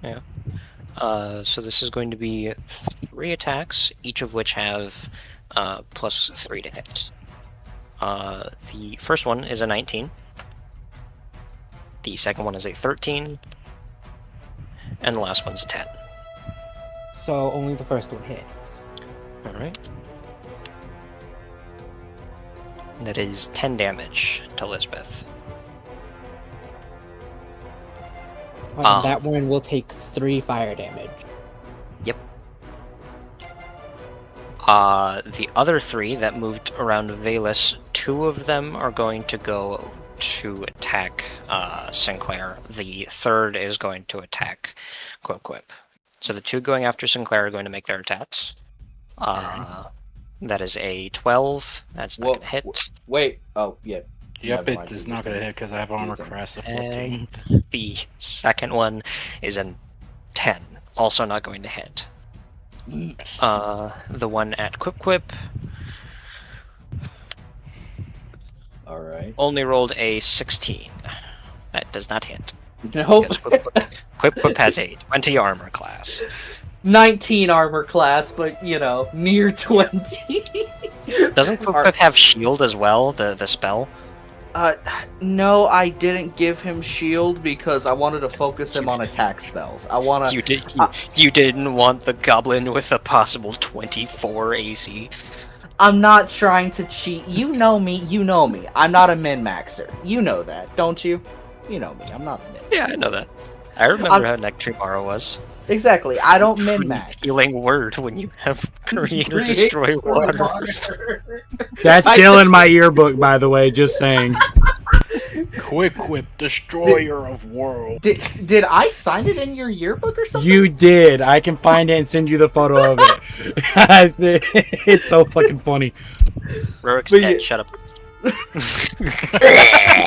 Yeah. So this is going to be 3 attacks, each of which have plus 3 to hit. The first one is a 19. The second one is a 13. And the last one's a 10. So only the first one hits. Alright. That is 10 damage to Lisbeth. And that one will take 3 fire damage. Yep. The other 3 that moved around Valus, 2 of them are going to go to attack Sinclair. The third is going to attack Quip. So the 2 going after Sinclair are going to make their attacks. That is a 12. That's not going to hit. Wait. Oh, yeah. Yep, Never it mind. is not going to hit because I have armor class of 14. And the second one is a 10. Also not going to hit. The one at Quip Alright. only rolled a 16. That does not hit. Nope. Because Quip has a 20 armor class. 19 armor class, but, near 20. Doesn't Quip have shield as well, the spell? No, I didn't give him shield because I wanted to focus him on attack spells. You didn't want the goblin with a possible 24 AC. I'm not trying to cheat. You know me. I'm not a min-maxer. You know that, don't you? You know me. I'm not a min. Yeah, I know that. I remember how Nectrimara was. Exactly. I don't min-max. Healing word when you have create or destroy water. That's still in my yearbook, by the way, just saying. Quip, destroyer of worlds. Did I sign it in your yearbook or something? You did. I can find it and send you the photo of it. It's so fucking funny. Rurik's dead, shut up.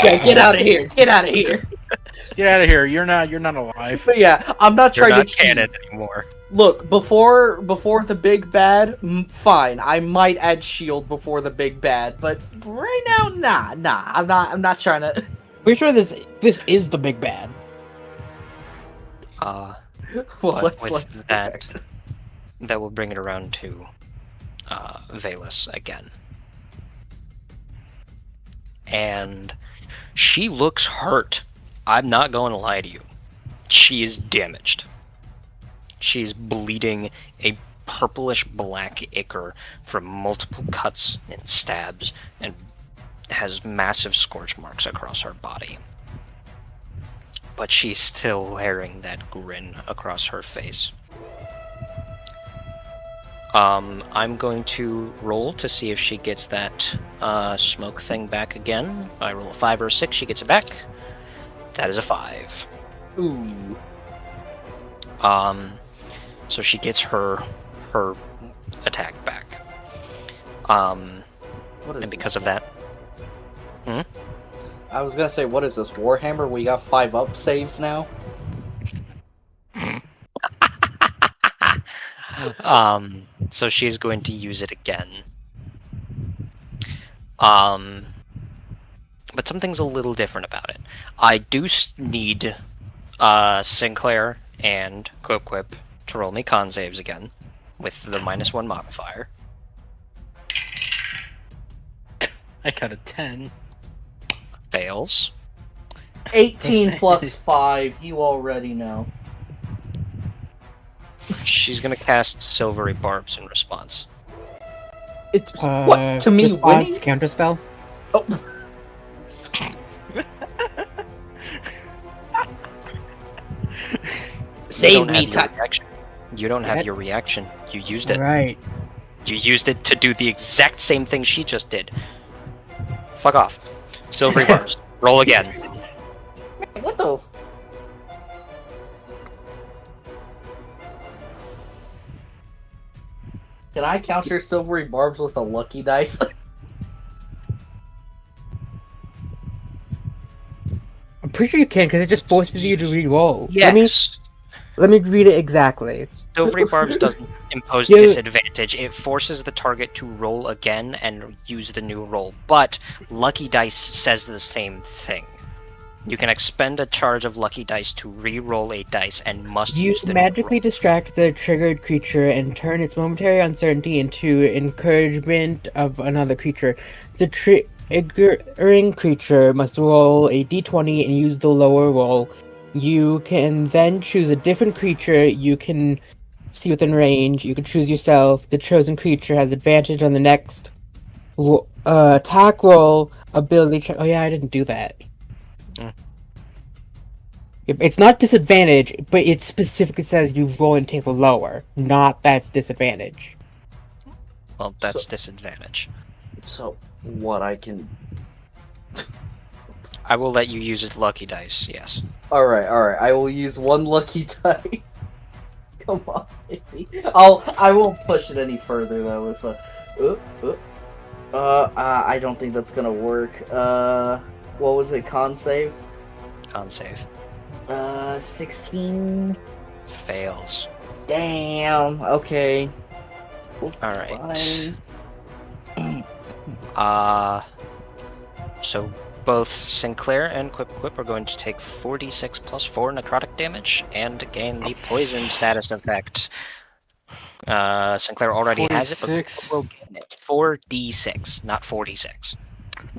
Yeah, get out of here. Get out of here. Get out of here. You're not alive. But yeah, I'm not You're trying not to canon cheat. anymore. Look, before the big bad, fine. I might add shield before the big bad, but right now, nah. I'm not trying to. Pretty sure this is the big bad. Well, But let's with that will bring it around to Valus again. And she looks hurt. I'm not going to lie to you. She is damaged. She's bleeding a purplish black ichor from multiple cuts and stabs and has massive scorch marks across her body. But she's still wearing that grin across her face. I'm going to roll to see if she gets that smoke thing back again. I roll a 5 or a 6, she gets it back. That is a 5. Ooh. So she gets her attack back. What is And because this? of that, I was gonna say, what is this, Warhammer? We got 5 up saves now? so she's going to use it again. But something's a little different about it. I do need Sinclair and Quip to roll me con saves again with the -1 modifier. I got a 10. Fails. 18 plus 5, you already know. She's gonna cast Silvery Barbs in response. It's what to me response, winning? counterspell. Oh. Save me, You don't have Yet- your reaction. You used it. Right. You used it to do the exact same thing she just did. Fuck off. Silvery Barbs. Roll again. What the? Can I counter silvery barbs with a lucky dice? I'm pretty sure you can because it just forces you to re-roll. Yes. Let me read it exactly. Silvery Barbs doesn't impose You- disadvantage. It forces the target to roll again and use the new roll. But Lucky Dice says the same thing. You can expend a charge of Lucky Dice to re-roll a dice and must You use the magically new distract the triggered creature and turn its momentary uncertainty into encouragement of another creature. The triggering creature must roll a d20 and use the lower roll. You can then choose a different creature you can see within range. You can choose yourself. The chosen creature has advantage on the next attack roll, ability check. Oh yeah, I didn't do that. Mm. It's not disadvantage, but it specifically says you roll and take the lower, not that's disadvantage. Well, that's disadvantage. So, what I can... I will let you use Lucky Dice, yes. Alright, I will use one lucky dice. Come on, baby. I won't push it any further, though, if I don't think that's gonna work. What was it, con save? Con save. 16? Fails. Damn, okay. Alright. Fine. So both Sinclair and Quip are going to take 4d6 plus 4 necrotic damage and gain the poison status effect. Sinclair already has it, but 46? will gain it. 4d6, not 46.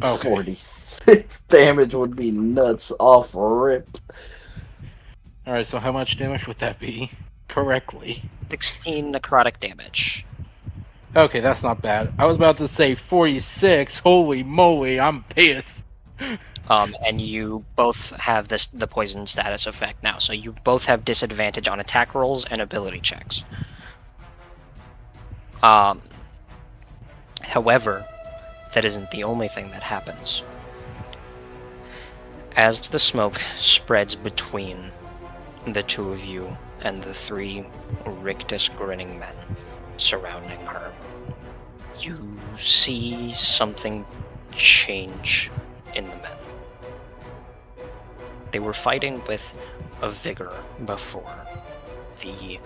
Okay. 46 damage would be nuts off rip. Alright, so how much damage would that be? Correctly. 16 necrotic damage. Okay, that's not bad. I was about to say 46. Holy moly, I'm pissed. And you both have the poison status effect now, so you both have disadvantage on attack rolls and ability checks. However, that isn't the only thing that happens. As the smoke spreads between the two of you and the 3 rictus grinning men surrounding her, you see something change in the men. They were fighting with a vigor before. The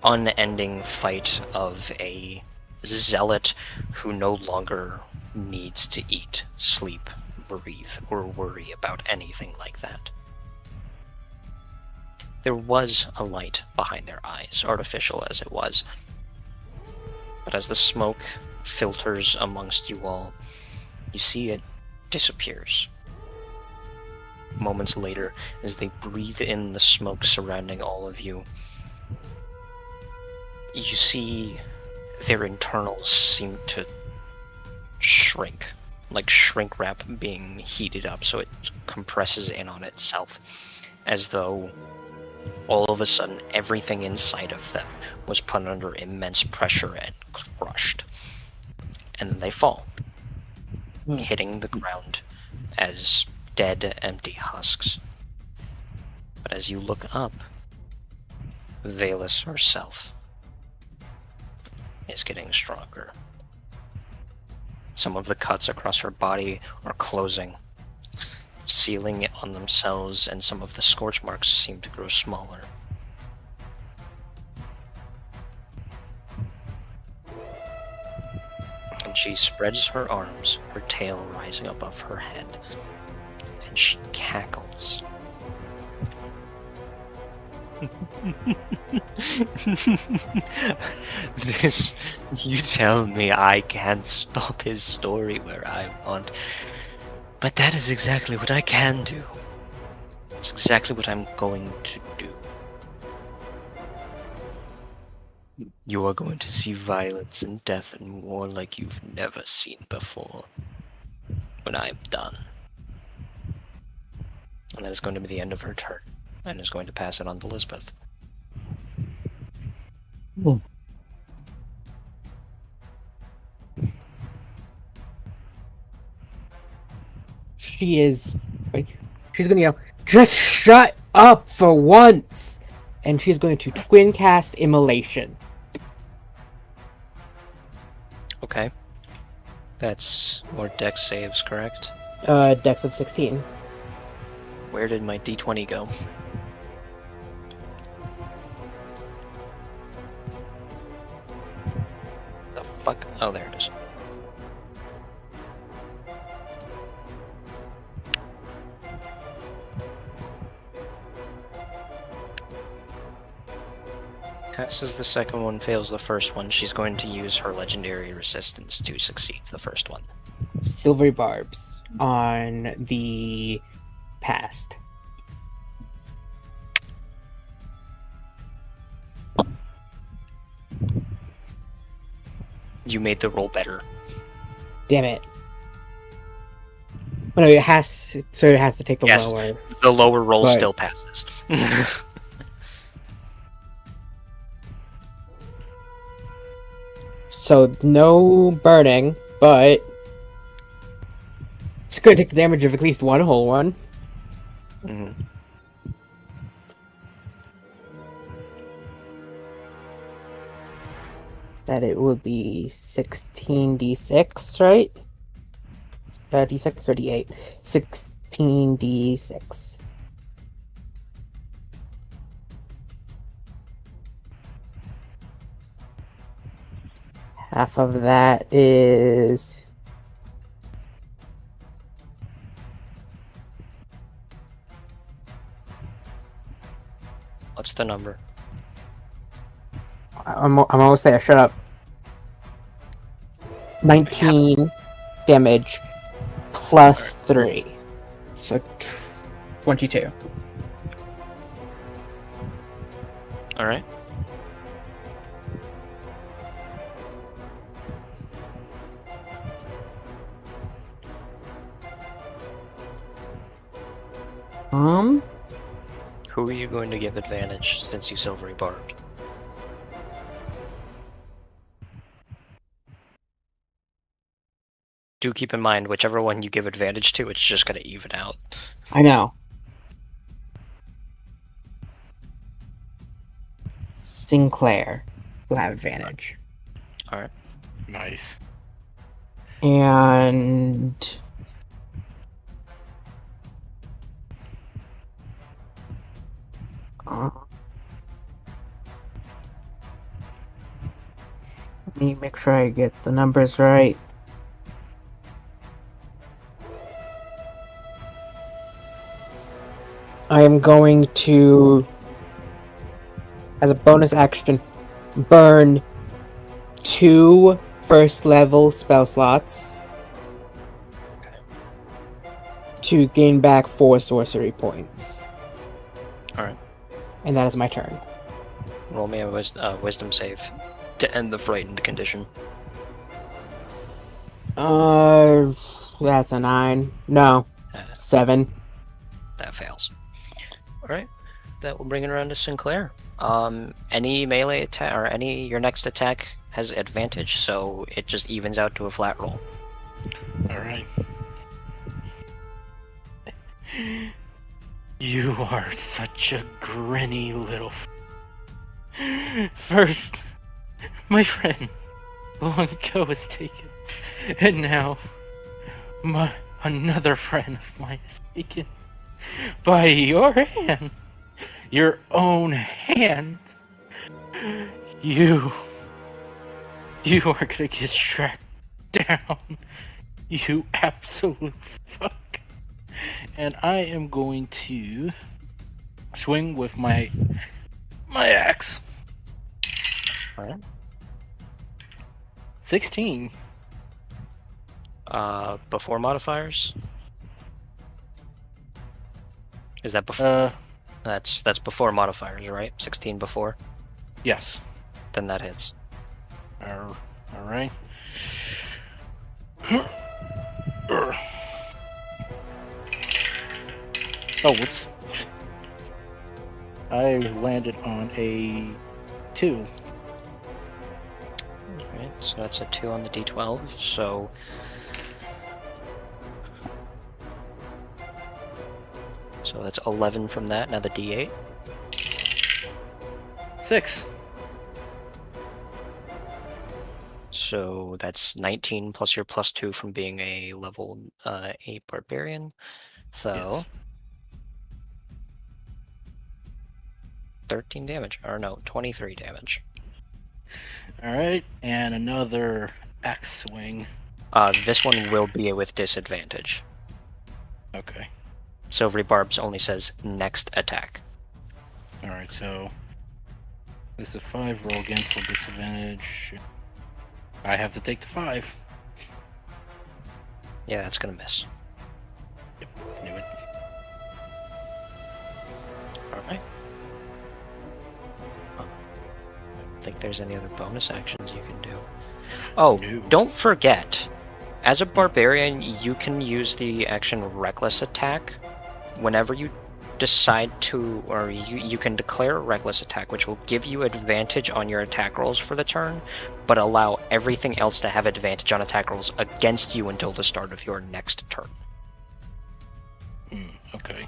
unending fight of a zealot who no longer needs to eat, sleep, breathe, or worry about anything like that. There was a light behind their eyes, artificial as it was. But as the smoke filters amongst you all, you see it disappears. Moments later, as they breathe in the smoke surrounding all of you, you see their internals seem to shrink, like shrink wrap being heated up so it compresses in on itself, as though all of a sudden everything inside of them was put under immense pressure and crushed. And then they fall, hitting the ground as dead, empty husks. But as you look up, Valus herself is getting stronger. Some of the cuts across her body are closing, sealing it on themselves, and some of the scorch marks seem to grow smaller. And she spreads her arms, her tail rising above her head, and she cackles. This, you tell me I can't stop his story where I want, but that is exactly what I can do. It's exactly what I'm going to do. You are going to see violence and death and war like you've never seen before when I'm done. And that is going to be the end of her turn, and is going to pass it on to Lisbeth. She's gonna yell, "Just shut up for once!" And she's going to twin cast Immolation. Okay. That's more dex saves, correct? Dex of 16. Where did my d20 go? The fuck? Oh, there it is. Passes the second one, fails the first one. She's going to use her legendary resistance to succeed the first one. Silvery barbs on the past. You made the roll better. Damn it. Oh, no, it has to take the Yes. lower. The lower roll Right. still passes. So no burning, but it's going to take the damage of at least one whole one. Mhm. That it would be 16d6, right? D6 or d8? 16d6. Half of that is... What's the number? I'm almost there, shut up. 19 damage plus 3. So 22. Alright. Who are you going to give advantage since you silvery barbed? Do keep in mind, whichever one you give advantage to, it's just going to even out. I know. Sinclair will have advantage. Alright. Nice. And... let me make sure I get the numbers right. I am going to, as a bonus action, burn 2 first level spell slots to gain back 4 sorcery points. Alright. And that is my turn. Roll me a wisdom save to end the frightened condition. That's a 9. No, 7. That fails. Alright. that will bring it around to Sinclair. Any melee attack or your next attack has advantage, so it just evens out to a flat roll. Alright. You are such a grinny little First, my friend long ago was taken, and now another friend of mine is taken by your hand. Your own hand. You are gonna get strapped down, you absolute fuck. And I am going to swing with my axe. Alright. 16. Before modifiers? Is that before? That's before modifiers, right? 16 before? Yes. Then that hits. Alright. Oh, whoops. I landed on a 2. Alright, so that's a 2 on the d12, so... So that's 11 from that, now the d8. 6. So that's 19 plus your plus 2 from being a level 8 barbarian. So... Yes. 13 damage, or no, 23 damage. Alright, and another axe swing. This one will be with disadvantage. Okay. Silvery Barbs only says next attack. Alright, so this is a 5, roll again for disadvantage. I have to take the 5. Yeah, that's gonna miss. Yep, knew it. Alright. I don't think there's any other bonus actions you can do. Oh, No. don't forget, as a barbarian, you can use the action Reckless Attack whenever you decide to, or you can declare a Reckless Attack, which will give you advantage on your attack rolls for the turn, but allow everything else to have advantage on attack rolls against you until the start of your next turn. Okay.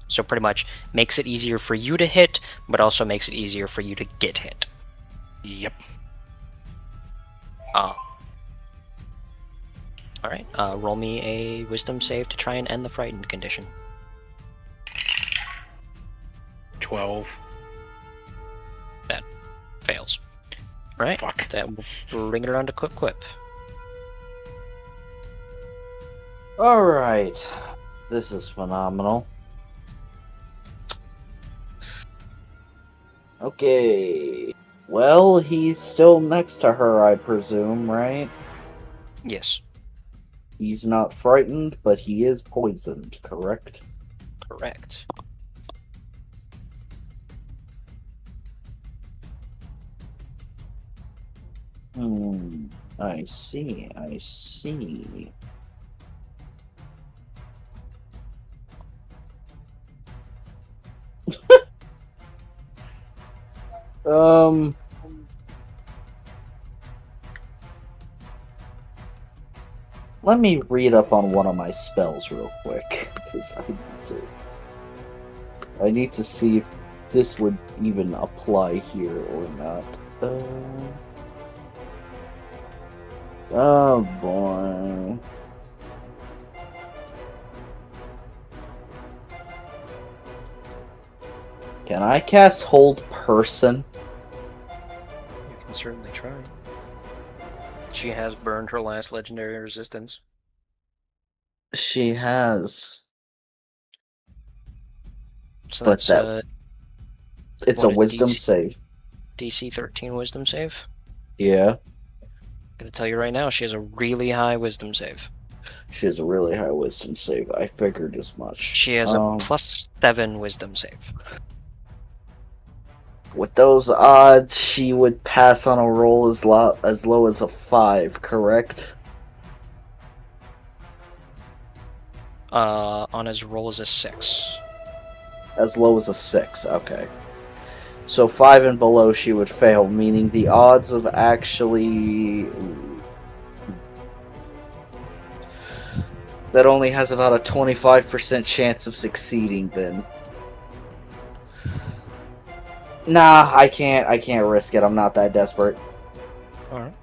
So pretty much makes it easier for you to hit, but also makes it easier for you to get hit. Yep. Alright, roll me a wisdom save to try and end the frightened condition. 12. That fails. Alright, Fuck. that will bring it around to Quick Quip. Alright. This is phenomenal. Okay. Well, he's still next to her, I presume, right? Yes, He's not frightened, but he is poisoned, correct? correct. I see, I see. Let me read up on one of my spells real quick, because I need to see if this would even apply here or not. Oh boy. Can I cast Hold Person? You can certainly try. She has burned her last legendary resistance. She has. So But that's that- It's what, a a wisdom DC? save. DC 13 wisdom save. Yeah. Gonna tell you right now, she has a really high wisdom save. She has a really high wisdom save. I figured as much. She has a plus 7 wisdom save. With those odds, she would pass on a roll as low as a 5, correct? On his roll is a 6. As low as a 6, okay. So 5 and below she would fail, meaning the odds of actually... That only has about a 25% chance of succeeding then. Nah, I can't risk it. I'm not that desperate. Alright.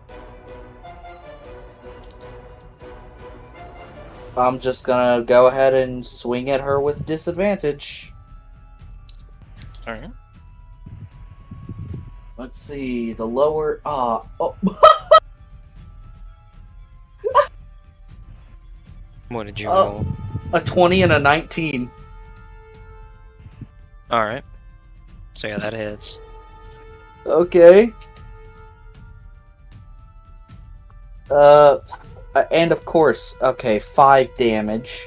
I'm just gonna go ahead and swing at her with disadvantage. Alright. Let's see, the lower... oh. What did you Oh. roll? A 20 and a 19. Alright. So yeah, that hits. Okay. And of course, okay, 5 damage.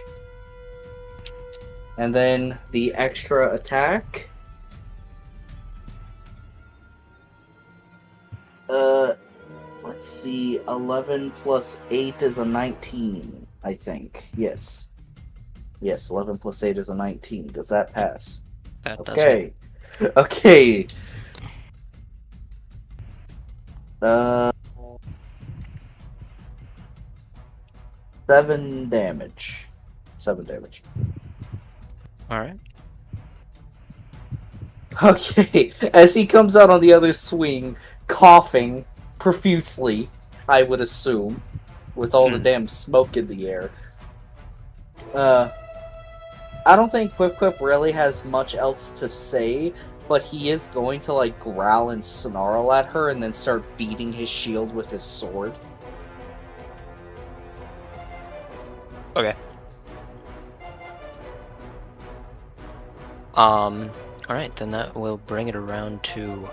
And then the extra attack. Let's see, 11 plus 8 is a 19, I think. Yes. Yes, 11 plus 8 is a 19. Does that pass? That does hit. Okay. Okay. 7 damage. 7 damage. Alright. Okay. As he comes out on the other swing, coughing profusely, I would assume, with all the damn smoke in the air. I don't think Quip Quip really has much else to say, but he is going to, like, growl and snarl at her and then start beating his shield with his sword. Okay. Alright, then that will bring it around to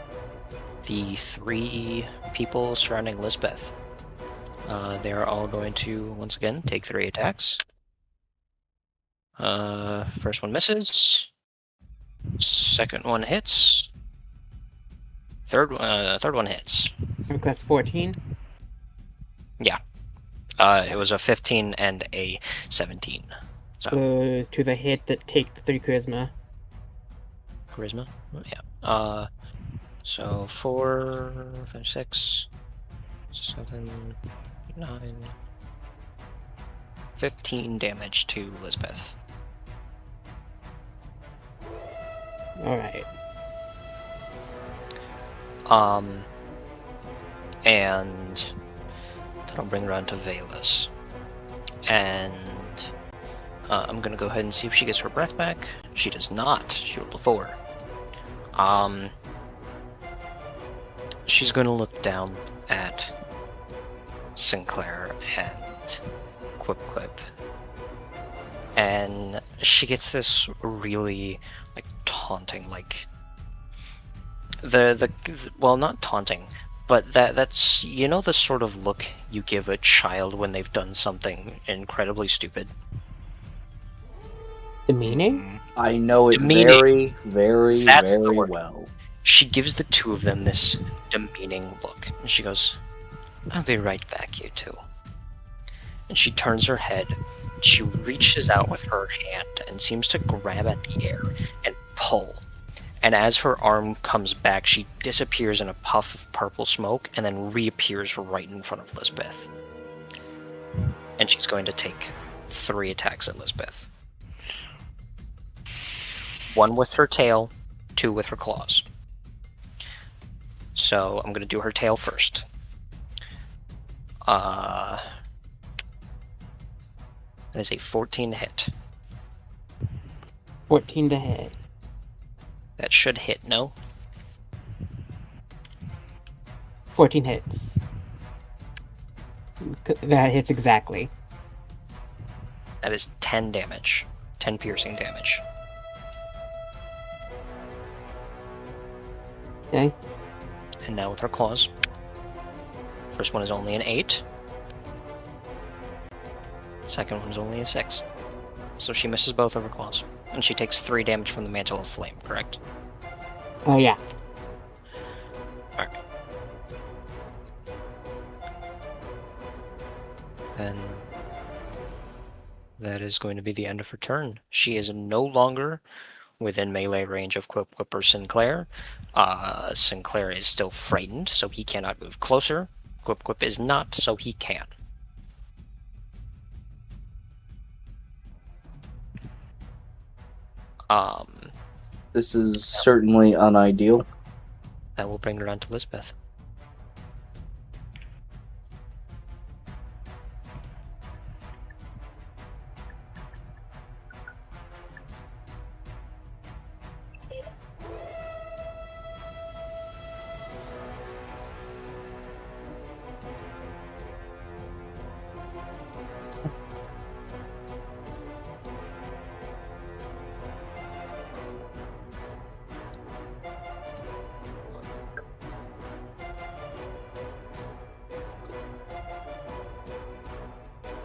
the 3 people surrounding Lisbeth. They are all going to, once again, take 3 attacks. First one misses. Second one hits. Third one hits. Okay, that's 14. Yeah. It was a 15 and a 17. So to the hit that take the 3 charisma. Charisma? Yeah. So 4, 5, 6, 7, 9, 15 damage to Lisbeth. Alright. And that'll bring around to Valus. And I'm gonna go ahead and see if she gets her breath back. She does not. She rolled a 4. She's gonna look down at Sinclair and Quip Quip. And she gets this really, like, taunting, like, well, not taunting, but that's, you know, the sort of look you give a child when they've done something incredibly stupid. Demeaning? I know it Demeaning. very, very, That's the very word. well. She gives the 2 of them this demeaning look, and she goes, "I'll be right back, you 2." And she turns her head, she reaches out with her hand and seems to grab at the air and pull. And as her arm comes back, she disappears in a puff of purple smoke and then reappears right in front of Lisbeth. And she's going to take 3 attacks at Lisbeth. 1 with her tail, 2 with her claws. So I'm going to do her tail first. That is a 14 hit. 14 to hit. That should hit, no? 14 hits. That hits exactly. That is 10 damage. 10 piercing damage. Okay. And now with her claws. First one is only an 8. Second one is only a 6. So she misses both of her claws. And she takes 3 damage from the Mantle of Flame, correct? Oh, yeah. Alright. Then that is going to be the end of her turn. She is no longer within melee range of Quip Quip or Sinclair. Sinclair is still frightened, so he cannot move closer. Quip Quip is not, so he can. This is certainly unideal. That will bring it around to Lisbeth.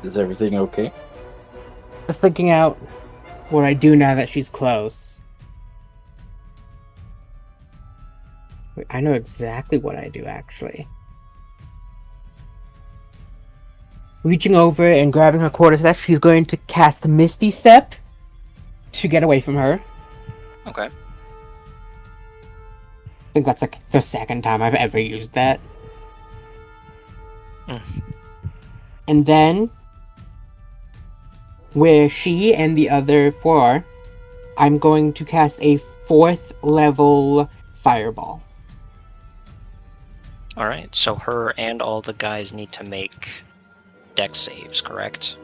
Is everything okay? Just thinking out what I do now that she's close. Wait, I know exactly what I do, actually. Reaching over and grabbing her quarterstaff, she's going to cast Misty Step to get away from her. Okay. I think that's like the second time I've ever used that. And then, where she and the other four are, I'm going to cast a 4th level fireball. Alright, so her and all the guys need to make dex saves, correct?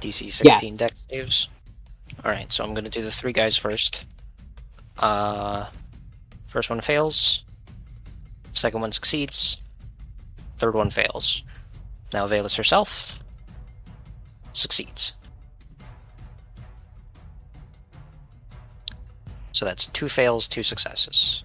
DC 16 Yes. dex saves? Alright, so I'm gonna do the 3 guys first. First one fails. Second one succeeds. Third one fails. Now Valus herself succeeds. So that's 2 fails, 2 successes.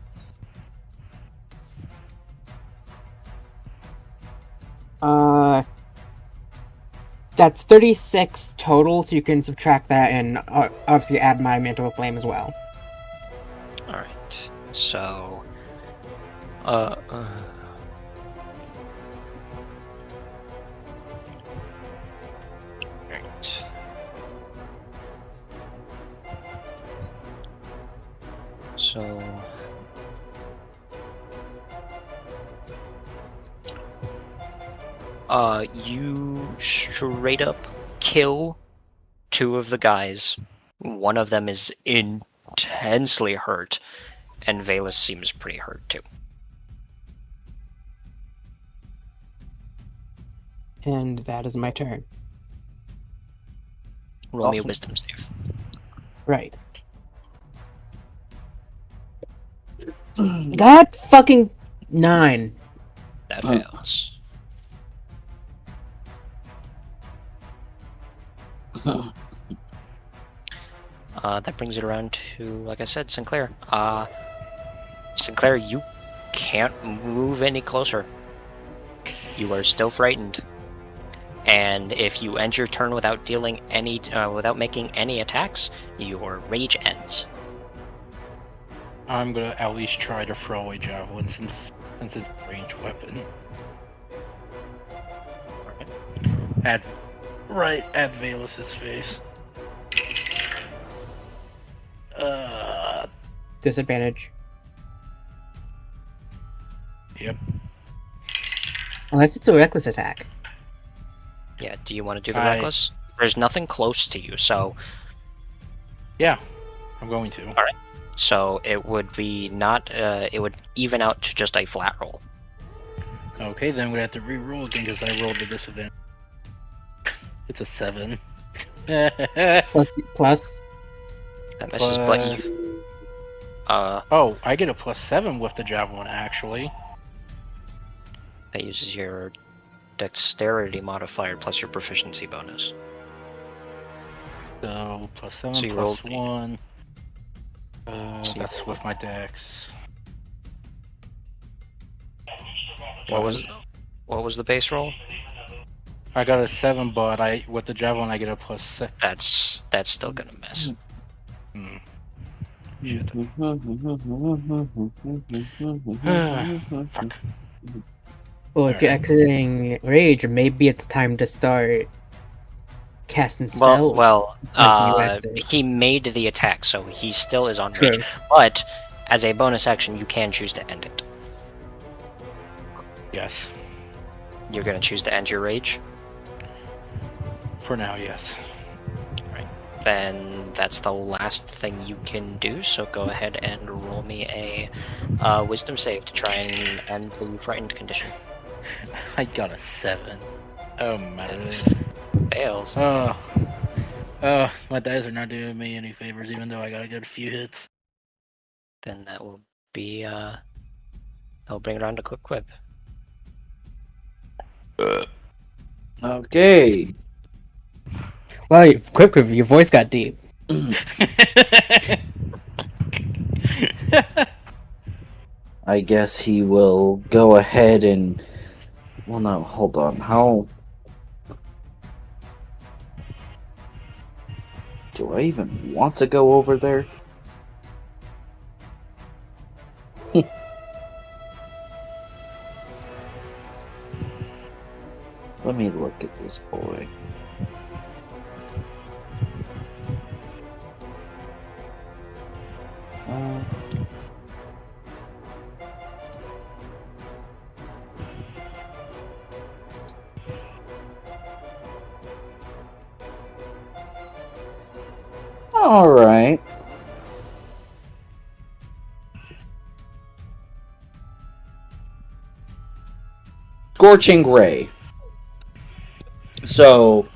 That's 36 total, so you can subtract that and obviously add my Mantle of Flame as well. Alright, so... Alright. So... you straight up kill 2 of the guys. One of them is intensely hurt, and Valus seems pretty hurt too. And that is my turn. Roll me a Awesome. wisdom save. Right. God fucking 9. That fails. That brings it around to, like I said, Sinclair. Sinclair, you can't move any closer. You are still frightened. And if you end your turn without dealing any, without making any attacks, your rage ends. I'm gonna at least try to throw a javelin since it's a ranged weapon. At Valus's face. Disadvantage. Yep. Unless it's a reckless attack. Yeah, do you want to do the reckless? There's nothing close to you, so... Yeah, I'm going to. Alright. So it would be not, it would even out to just a flat roll. Okay, then I'm gonna have to re-roll again because I rolled the disadvantage. It's a 7. Plus. That misses, but you... Oh, I get a +7 with the javelin, actually. that uses your dexterity modifier plus your proficiency bonus. So, +7, So you rolled- +1. So you That's with my dex. What was the base roll? I got a 7, but with the javelin I get a +6. That's still gonna miss. Hmm. Shit. Fuck. Well, if you're exiting Rage, maybe it's time to start casting spells. That's you exit. he made the attack, so he still is on True. rage. But as a bonus action, you can choose to end it. Yes. You're gonna choose to end your rage? For now, yes. Then that's the last thing you can do, so go ahead and roll me a wisdom save to try and end the frightened condition. I got a 7. Oh man. Fails. Oh, my dice are not doing me any favors, even though I got a good few hits. Then that will be, I'll bring it around to Quick Quip. Okay. Well, quick, your voice got deep. I guess he will go ahead and... Well, no, hold on. How... Do I even want to go over there? Let me look at this boy. All right. Scorching Ray. So,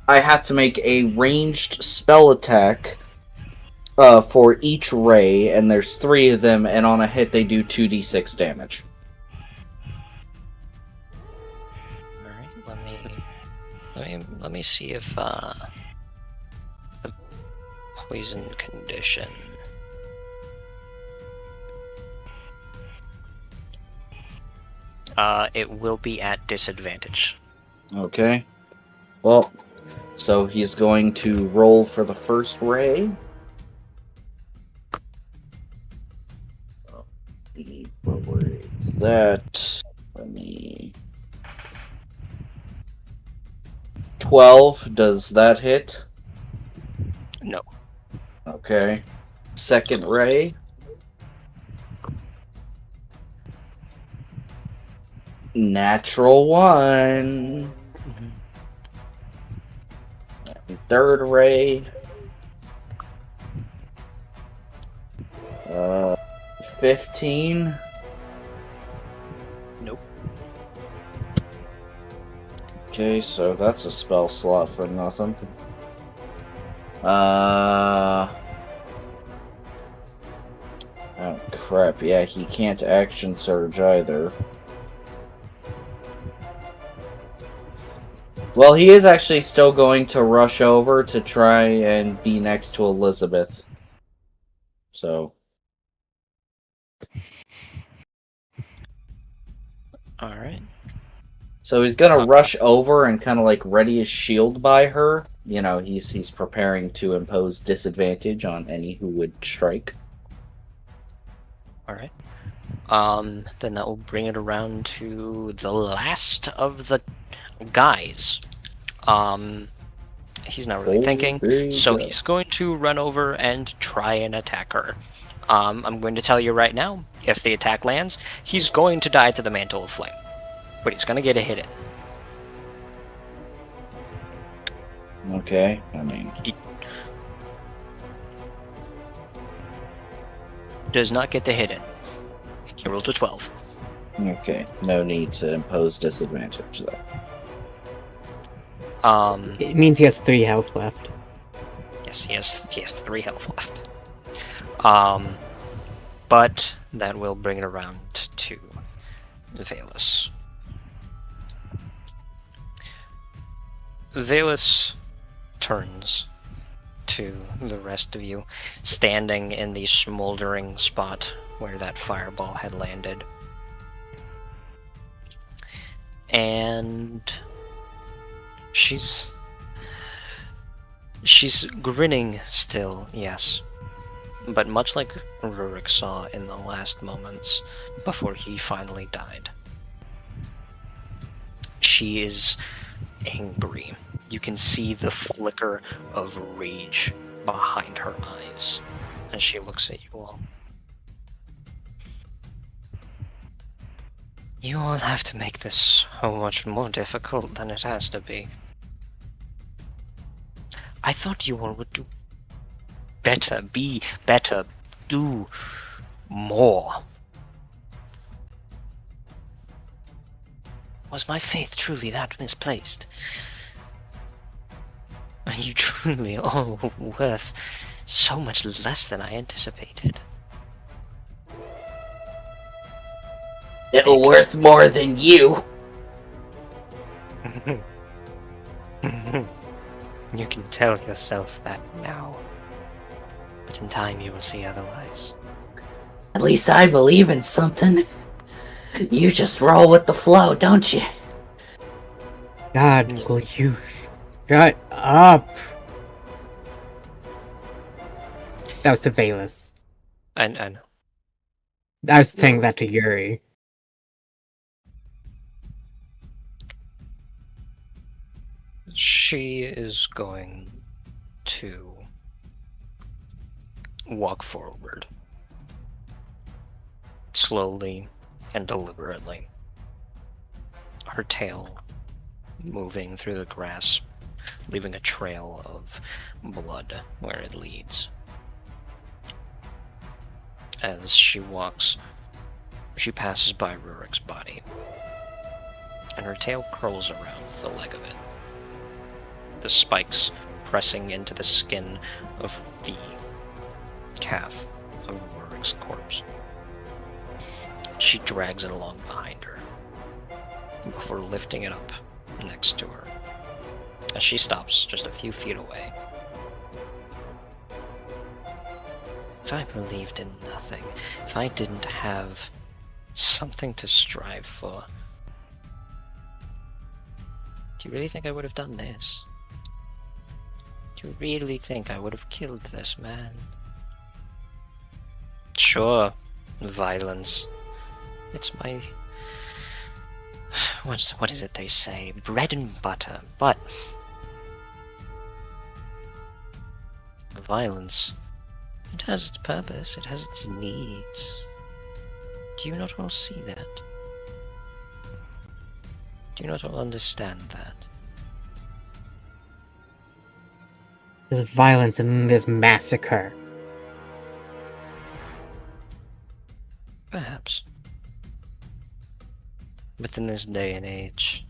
I have to make a ranged spell attack for each ray, and there's 3 of them, and on a hit they do 2d6 damage. Alright, let me see if the poison condition. It will be at disadvantage. Okay. Well, so he's going to roll for the first ray. What ray is that? Let me... 12, does that hit? No. Okay. Second ray. Natural 1. Third ray. 15. Nope. Okay, so that's a spell slot for nothing. Oh crap, yeah, he can't action surge either. Well, he is actually still going to rush over to try and be next to Elizabeth. So. Alright. So he's gonna rush over and kind of like ready his shield by her. You know, he's preparing to impose disadvantage on any who would strike. Alright. Then that will bring it around to the last of the guys. He's not really thinking, so he's going to run over and try and attack her. I'm going to tell you right now, if the attack lands, he's going to die to the Mantle of Flame. But he's going to get a hit in. Okay, I mean... He does not get the hit in. He rolled a 12. Okay, no need to impose disadvantage there. It means he has 3 health left. Yes, he has 3 health left. But that will bring it around to Valus. Valus turns to the rest of you, standing in the smoldering spot where that fireball had landed. And she's grinning still, yes. But much like Rurik saw in the last moments before he finally died, she is angry. You can see the flicker of rage behind her eyes as she looks at you all. You all have to make this so much more difficult than it has to be. I thought you all would do better, be better, do more. Was my faith truly that misplaced? Are you truly all worth so much less than I anticipated? It'll worth more than you. You can tell yourself that now, but in time you will see otherwise. At least I believe in something. You just roll with the flow, don't you? God, will you shut up? That was to Valus. I know. I was saying that to Yuri. She is going to walk forward, slowly and deliberately, her tail moving through the grass, leaving a trail of blood where it leads. As she walks, she passes by Rurik's body, and her tail curls around the leg of it, the spikes pressing into the skin of the calf of Rurik's corpse. She drags it along behind her, before lifting it up next to her, as she stops just a few feet away. If I believed in nothing, if I didn't have something to strive for, do you really think I would have done this? Do you really think I would have killed this man? Sure, violence. It's my... What is it they say? Bread and butter. But... violence... it has its purpose, it has its needs. Do you not all see that? Do you not all understand that? There's violence and then there's massacre. Perhaps. But in this day and age...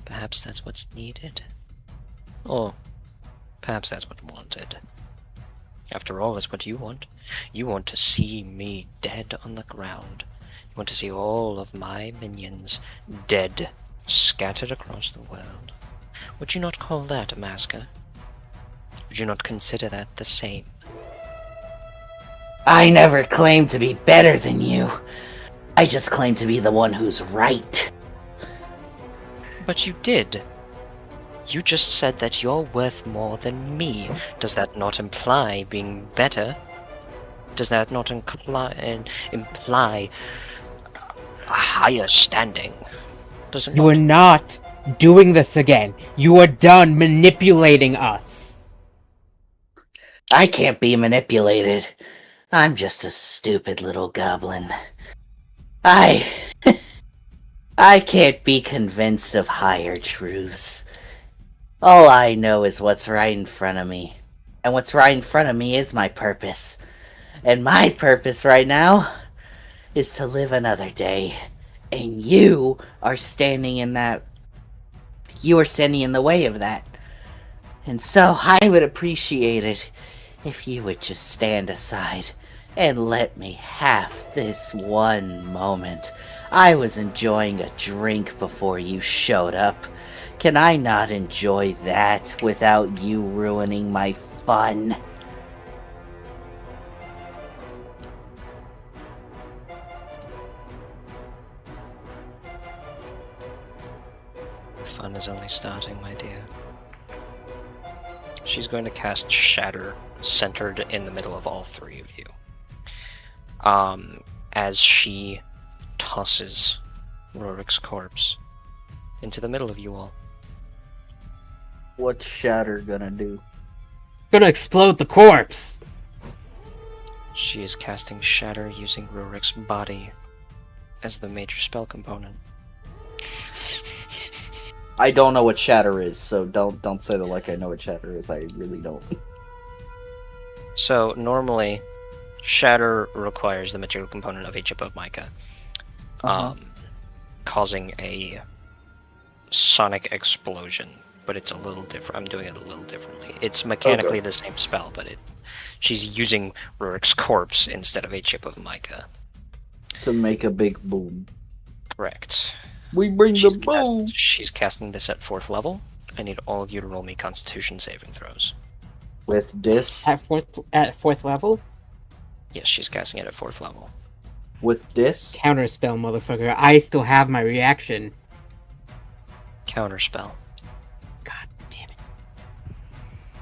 perhaps that's what's needed. Or perhaps that's what's wanted. After all, it's what you want. You want to see me dead on the ground. You want to see all of my minions dead, scattered across the world. Would you not call that a massacre? Would you not consider that the same? I never claimed to be better than you. I just claimed to be the one who's right. But you did. You just said that you're worth more than me. Does that not imply being better? Does that not imply a higher standing? Does it You are not doing this again. You are done manipulating us. I can't be manipulated. I'm just a stupid little goblin. I can't be convinced of higher truths. All I know is what's right in front of me. And what's right in front of me is my purpose. And my purpose right now is to live another day. And you are standing in that... you are standing in the way of that. And so I would appreciate it if you would just stand aside and let me have this one moment. I was enjoying a drink before you showed up. Can I not enjoy that without you ruining my fun? The fun is only starting, my dear. She's going to cast Shatter, centered in the middle of all three of you. As she tosses Rorik's corpse into the middle of you all. What's Shatter gonna do? Gonna explode the corpse. She is casting Shatter using Rorik's body as the major spell component. I don't know what Shatter is, so don't say that like I know what Shatter is. I really don't. So normally, Shatter requires the material component of a chip of mica, causing a sonic explosion. But it's a little different. I'm doing it a little differently. It's mechanically the same spell, but she's using Rurik's corpse instead of a chip of mica. To make a big boom. Correct. We bring the boom! She's casting this at 4th level. I need all of you to roll me Constitution saving throws. With dis? At fourth level? Yes, she's casting it at 4th level. With dis? Counterspell, motherfucker. I still have my reaction. Counterspell. God damn it.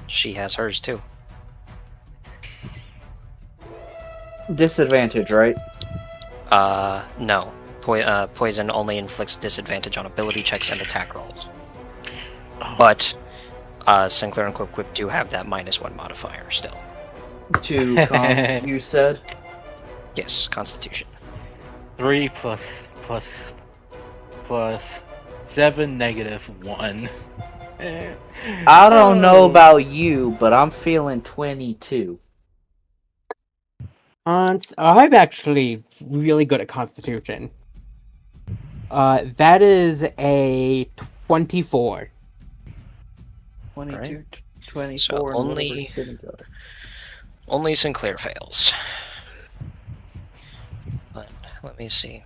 She has hers too. Disadvantage, right? No. Poison only inflicts disadvantage on ability checks and attack rolls. But Sinclair and Quip do have that -1 modifier still. To con, you said? Yes, Constitution. 3 plus 7 -1. I don't know about you, but I'm feeling 22. I'm actually really good at Constitution. That is a 24. 22, Right. 24, So and only- whatever city got. Only Sinclair fails. But let me see.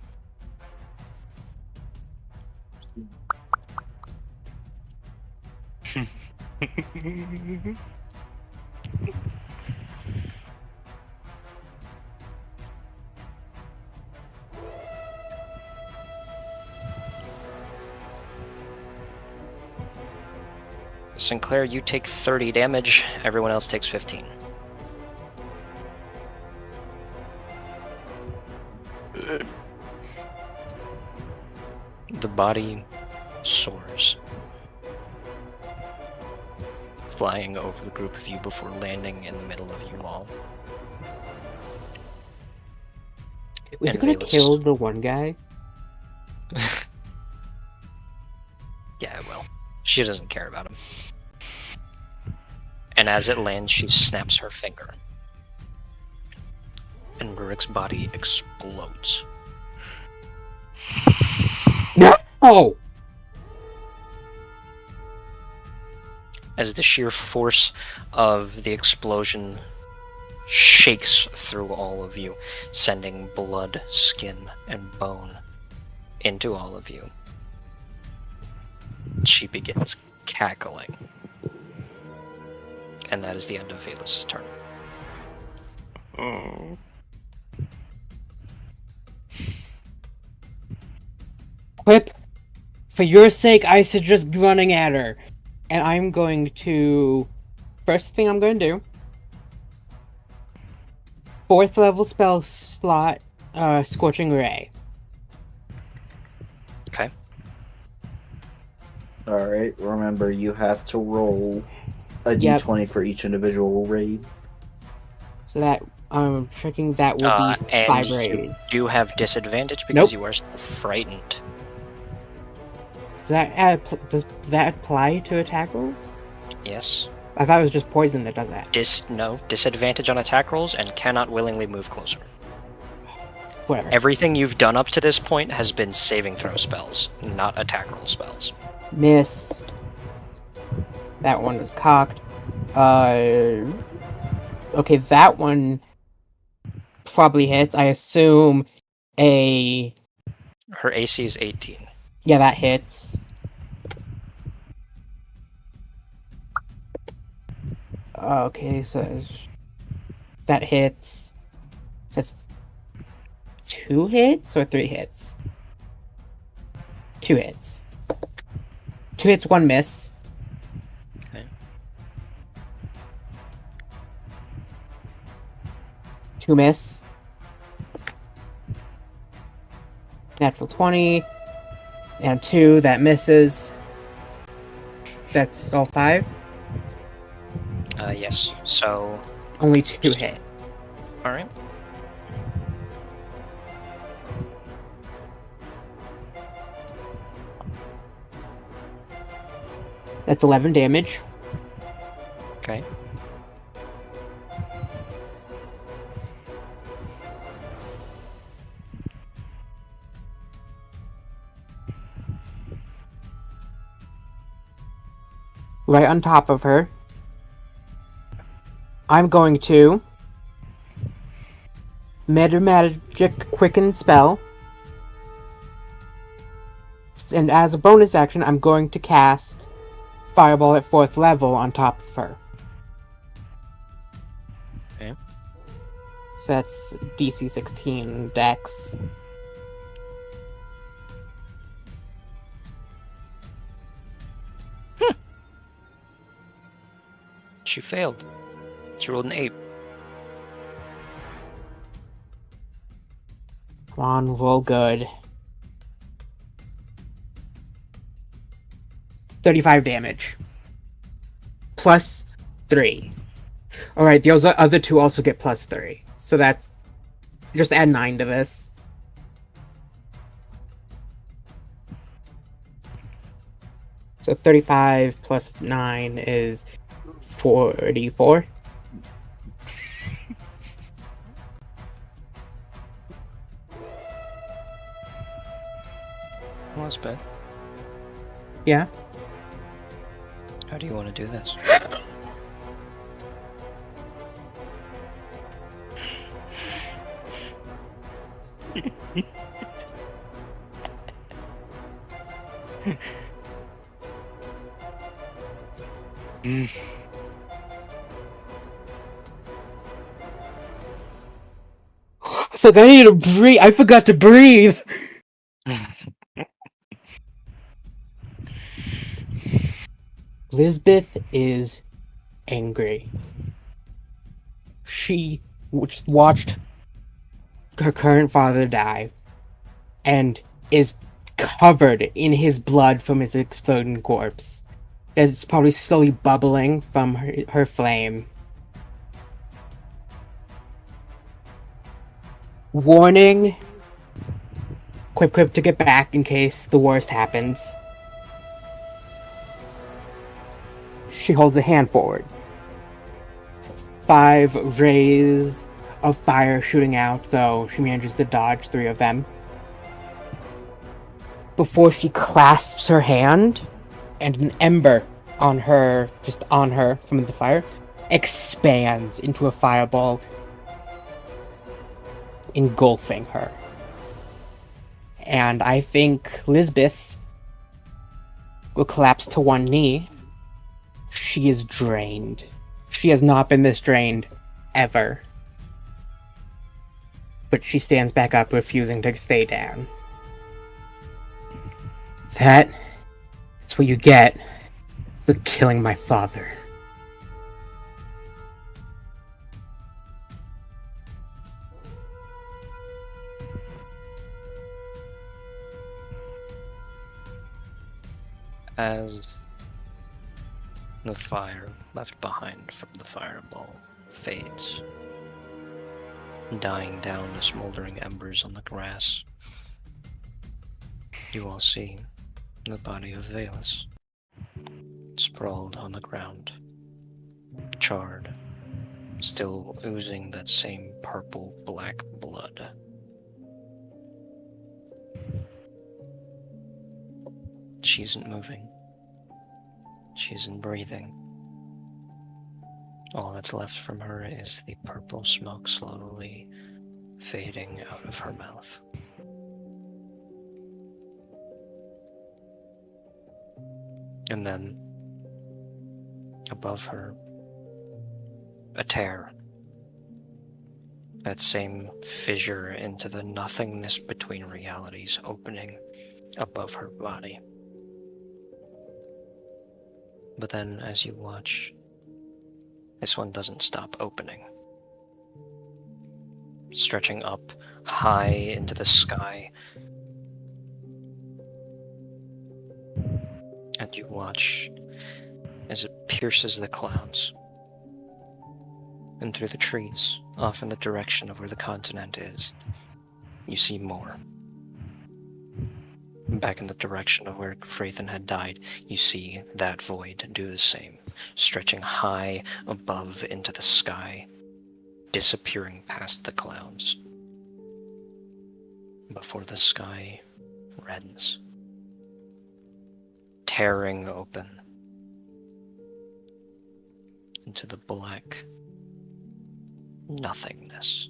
Sinclair, you take 30 damage, everyone else takes 15. The body soars, flying over the group of you before landing in the middle of you all. Was it And gonna Valus- kill the one guy? Yeah, it will. She doesn't care about him. And as it lands, she snaps her finger. And Rurik's body explodes. No! As the sheer force of the explosion shakes through all of you, sending blood, skin, and bone into all of you. She begins cackling. And that is the end of Valus' turn. Oh. Quip, for your sake, I suggest running at her. And I'm going to... First thing I'm going to do... 4th level spell slot, Scorching Ray. Okay. Alright, remember you have to roll a Yep. d20 for each individual raid. So that, I'm checking that will be And 5 you rays. do have disadvantage because Nope. you are still frightened. Does that apply to attack rolls? Yes. I thought it was just poison that does that. No, disadvantage on attack rolls and cannot willingly move closer. Whatever. Everything you've done up to this point has been saving throw spells, not attack roll spells. Miss. That one was cocked. Okay, that one probably hits. I assume a... Her AC is 18. Yeah, that hits. Okay, so that hits. That's 2 hits or 3 hits? 2 hits. 2 hits, 1 miss. Okay. 2 miss. Natural 20. And 2, that misses. That's all 5? Yes. So, Only 2 hit. alright. That's 11 damage. Okay. Right on top of her. I'm going to Metamagic Quicken spell. And as a bonus action, I'm going to cast Fireball at 4th level on top of her. Okay. So that's DC 16 Dex. She failed. She rolled an 8. Come on, roll good. 35 damage. Plus 3. Alright, the other 2 also get plus 3. So that's... Just add 9 to this. So 35 plus 9 is 44. Elizabeth, Yeah? how do you want to do this? I need to breathe. I forgot to breathe. Lisbeth is angry. She just watched her current father die and is covered in his blood from his exploding corpse. It's probably slowly bubbling from her flame. Warning. Quip to get back in case the worst happens. She holds a hand forward. 5 rays of fire shooting out, though she manages to dodge 3 of them. Before she clasps her hand, and an ember on her, just on her from the fire, expands into a fireball, engulfing her. And I think Lisbeth will collapse to one knee. She is drained. She has not been this drained ever. But she stands back up, refusing to stay down. That's what you get for killing my father. As the fire left behind from the fireball fades, dying down to smoldering embers on the grass, you all see the body of Valus, sprawled on the ground, charred, still oozing that same purple-black blood. She isn't moving. She isn't breathing. All that's left from her is the purple smoke slowly fading out of her mouth. And then, above her, a tear. That same fissure into the nothingness between realities opening above her body. But then, as you watch, this one doesn't stop opening. Stretching up high into the sky, And you watch as it pierces the clouds and through the trees, off in the direction of where the continent is. You see more. Back in the direction of where Phaethon had died, you see that void do the same, stretching high above into the sky, disappearing past the clouds, before the sky rends, tearing open into the black nothingness.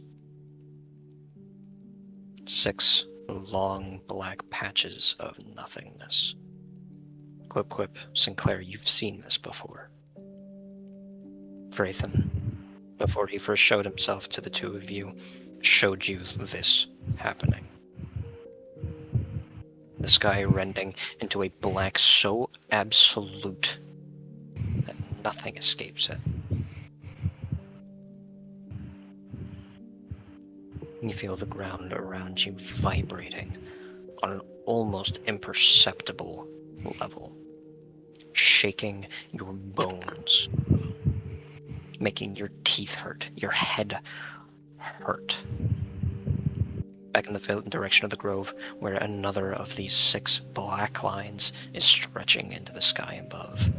6 long black patches of nothingness. Quip quip, Sinclair, you've seen this before. Phaethon, before he first showed himself to the two of you, showed you this happening. The sky rending into a black so absolute that nothing escapes it. You feel the ground around you vibrating on an almost imperceptible level, shaking your bones, making your teeth hurt, your head hurt. Back in the direction of the grove, where another of these 6 black lines is stretching into the sky above,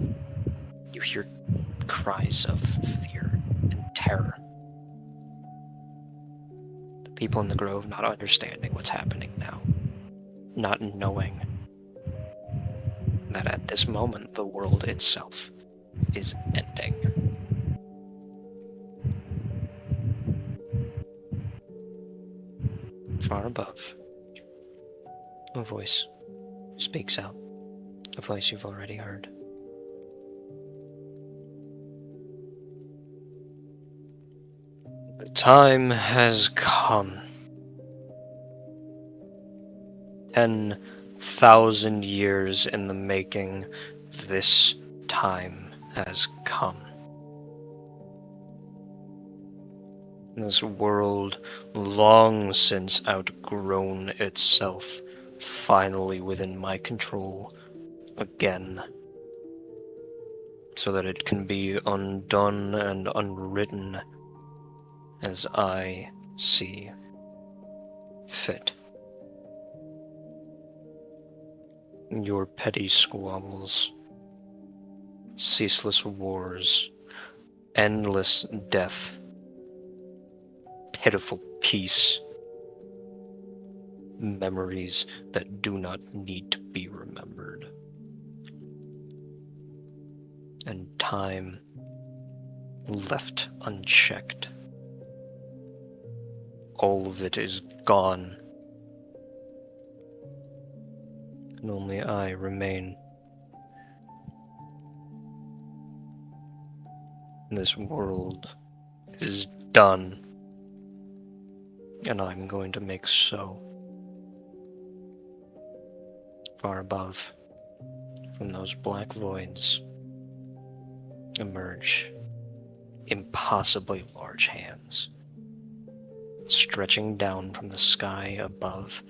you hear cries of fear and terror. The people in the grove not understanding what's happening now, not knowing that at this moment the world itself is ending. Far above, a voice speaks out, a voice you've already heard. The time has come. 10,000 years in the making, this time has come. This world, long since outgrown itself, finally within my control again, so that it can be undone and unwritten as I see fit. Your petty squabbles, ceaseless wars, endless death, pitiful peace, memories that do not need to be remembered, and time left unchecked. All of it is gone, and only I remain. This world is done, and I'm going to make so. Far above, from those black voids, emerge impossibly large hands, stretching down from the sky above,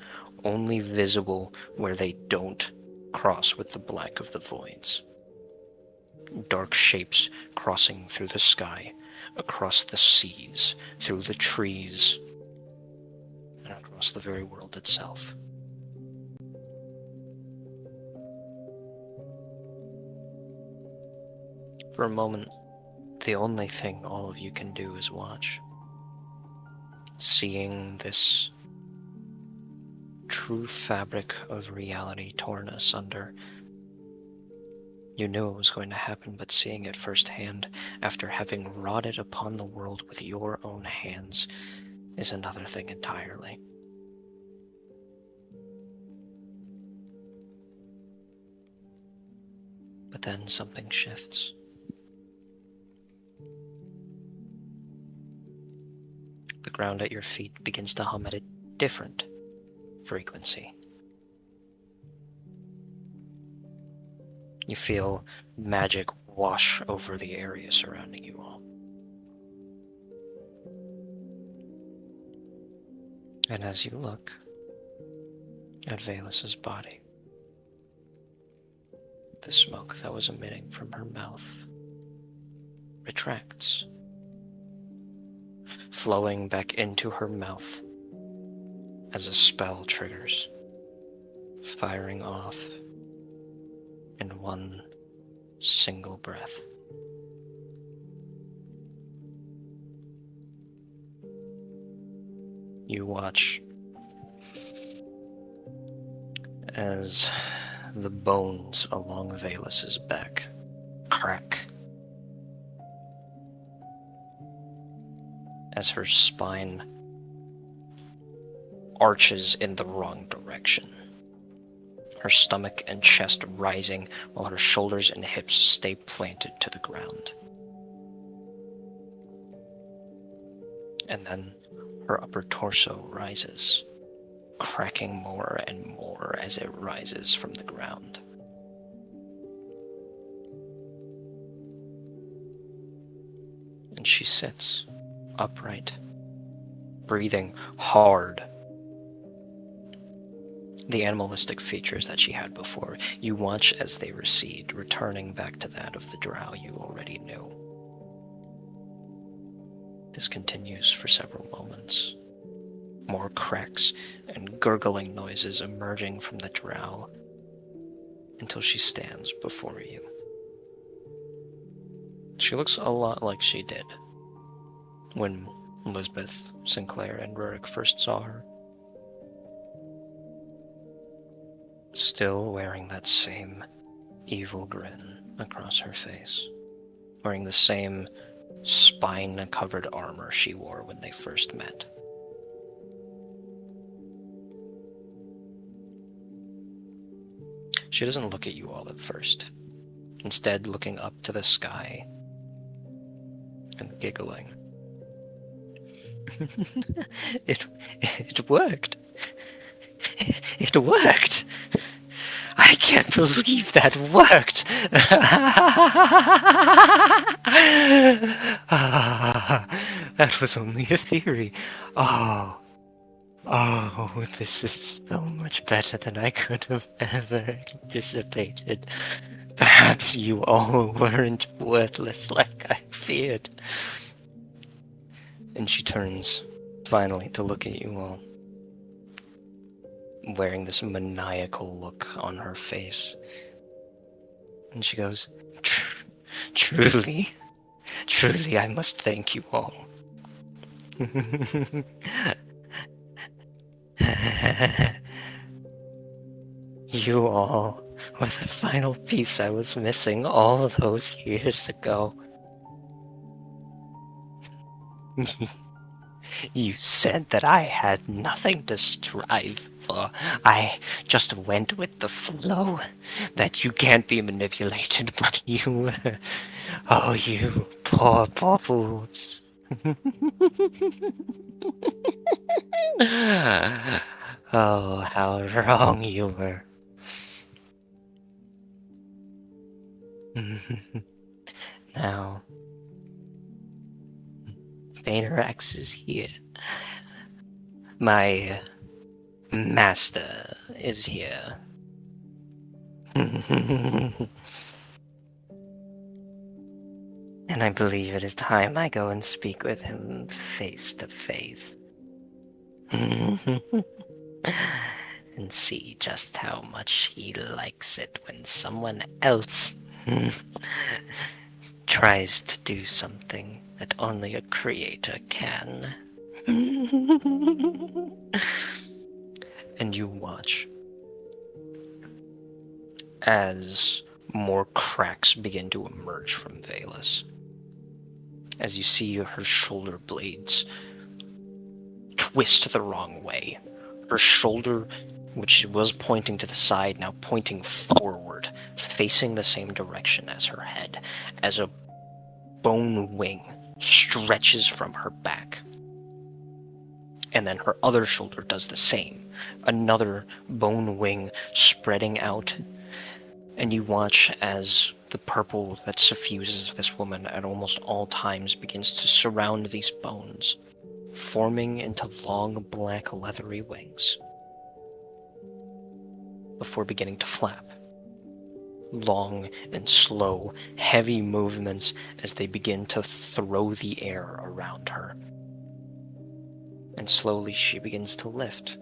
only visible where they don't cross with the black of the voids. Dark shapes crossing through the sky, across the seas, through the trees, and across the very world itself. For a moment, the only thing all of you can do is watch. Seeing this true fabric of reality torn asunder. You knew it was going to happen, but seeing it firsthand after having wrought it upon the world with your own hands is another thing entirely. But then something shifts. The ground at your feet begins to hum at a different frequency. You feel magic wash over the area surrounding you all. And as you look at Valus's body, the smoke that was emitting from her mouth retracts, flowing back into her mouth as a spell triggers, firing off in one single breath. You watch as the bones along Valus's back crack, as her spine arches in the wrong direction, her stomach and chest rising while her shoulders and hips stay planted to the ground. And then her upper torso rises, cracking more and more as it rises from the ground. And she sits upright, breathing hard. The animalistic features that she had before, you watch as they recede, returning back to that of the drow you already knew. This continues for several moments. More cracks and gurgling noises emerging from the drow until she stands before you. She looks a lot like she did when Lisbeth, Sinclair, and Rurik first saw her. Still wearing that same evil grin across her face, wearing the same spine-covered armor she wore when they first met. She doesn't look at you all at first, instead looking up to the sky and giggling. It worked. It worked. I can't believe that worked. That was only a theory. Oh, this is so much better than I could have ever anticipated. Perhaps you all weren't worthless like I feared. And she turns, finally, to look at you all, wearing this maniacal look on her face. And she goes, truly, I must thank you all. You all were the final piece I was missing all those years ago. You said that I had nothing to strive for. I just went with the flow. That you can't be manipulated, but you... Oh, you poor fools. Oh, how wrong you were. Now, Phanerex is here. My master is here. And I believe it is time I go and speak with him face to face. And see just how much he likes it when someone else tries to do something that only a creator can. And you watch as more cracks begin to emerge from Valus. As you see her shoulder blades twist the wrong way. Her shoulder, which was pointing to the side, now pointing forward, facing the same direction as her head, as a bone wing stretches from her back. And then her other shoulder does the same. Another bone wing spreading out. And you watch as the purple that suffuses this woman at almost all times begins to surround these bones, forming into long black leathery wings, before beginning to flap, long and slow, heavy movements as they begin to throw the air around her. And slowly she begins to lift,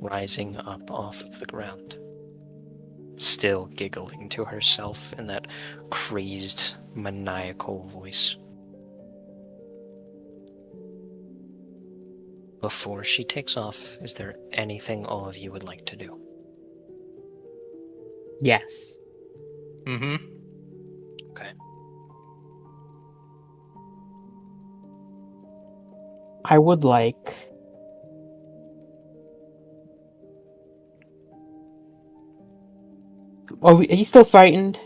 rising up off of the ground, still giggling to herself in that crazed, maniacal voice. Before she takes off, is there anything all of you would like to do? Yes. Mm-hmm. Okay. I would like... Oh, are you still frightened?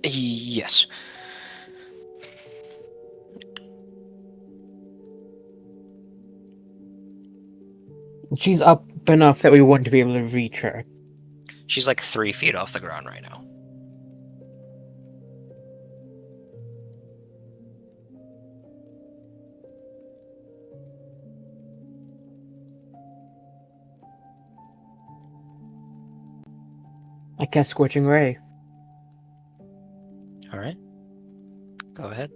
Yes. She's up enough that we wouldn't be able to reach her. She's like 3 feet off the ground right now. I cast Scorching Ray. Alright. Go ahead.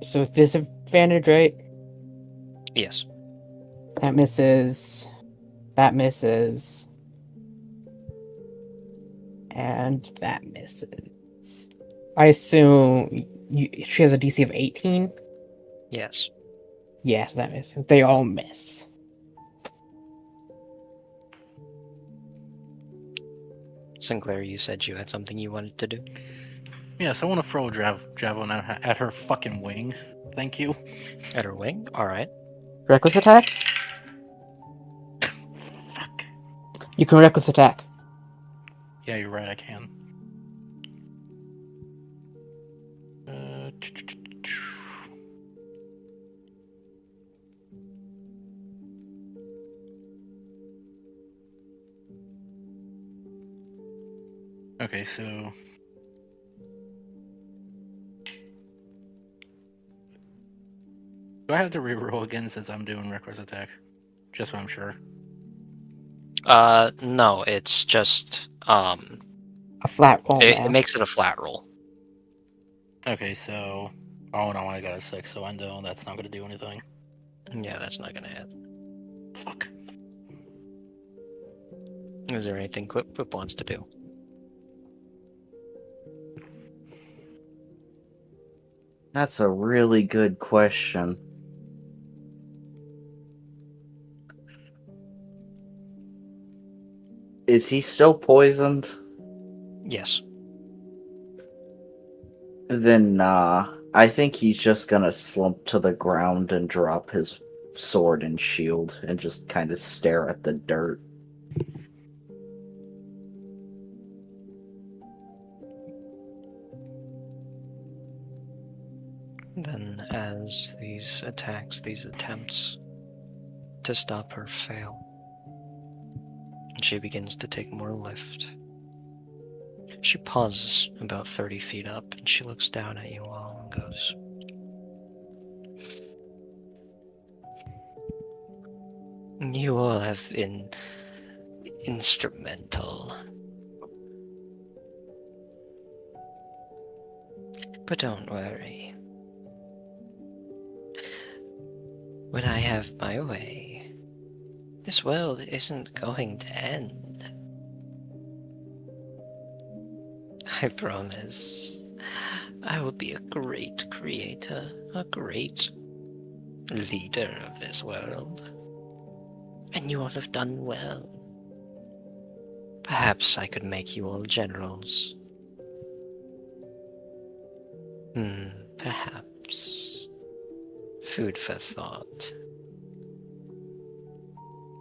So it's disadvantage, right? Yes. That misses. That misses. And that misses. I assume she has a DC of 18? Yes. Yes, that misses. They all miss. Sinclair, you said you had something you wanted to do? Yes, I want to throw a javelin at her fucking wing. Thank you. At her wing? Alright. Reckless attack? Fuck. You can reckless attack. Yeah, you're right, I can. Okay, so... Do I have to reroll again since I'm doing reckless attack? Just so I'm sure. No, it's just, A flat roll, it man. makes it a flat roll. Okay, so... Oh no, I got a 6, so I know that's not going to do anything. Yeah, that's not gonna hit. Fuck. Is there anything Quip wants to do? That's a really good question. Is he still poisoned? Yes. Then nah. I think he's just gonna slump to the ground and drop his sword and shield and just kind of stare at the dirt. Then as these attempts to stop her fail, she begins to take more lift. She pauses about 30 feet up and she looks down at you all and goes, "You all have been instrumental. But don't worry. When I have my way, this world isn't going to end. I promise. I will be a great creator, a great leader of this world. And you all have done well. Perhaps I could make you all generals. Perhaps. Food for thought."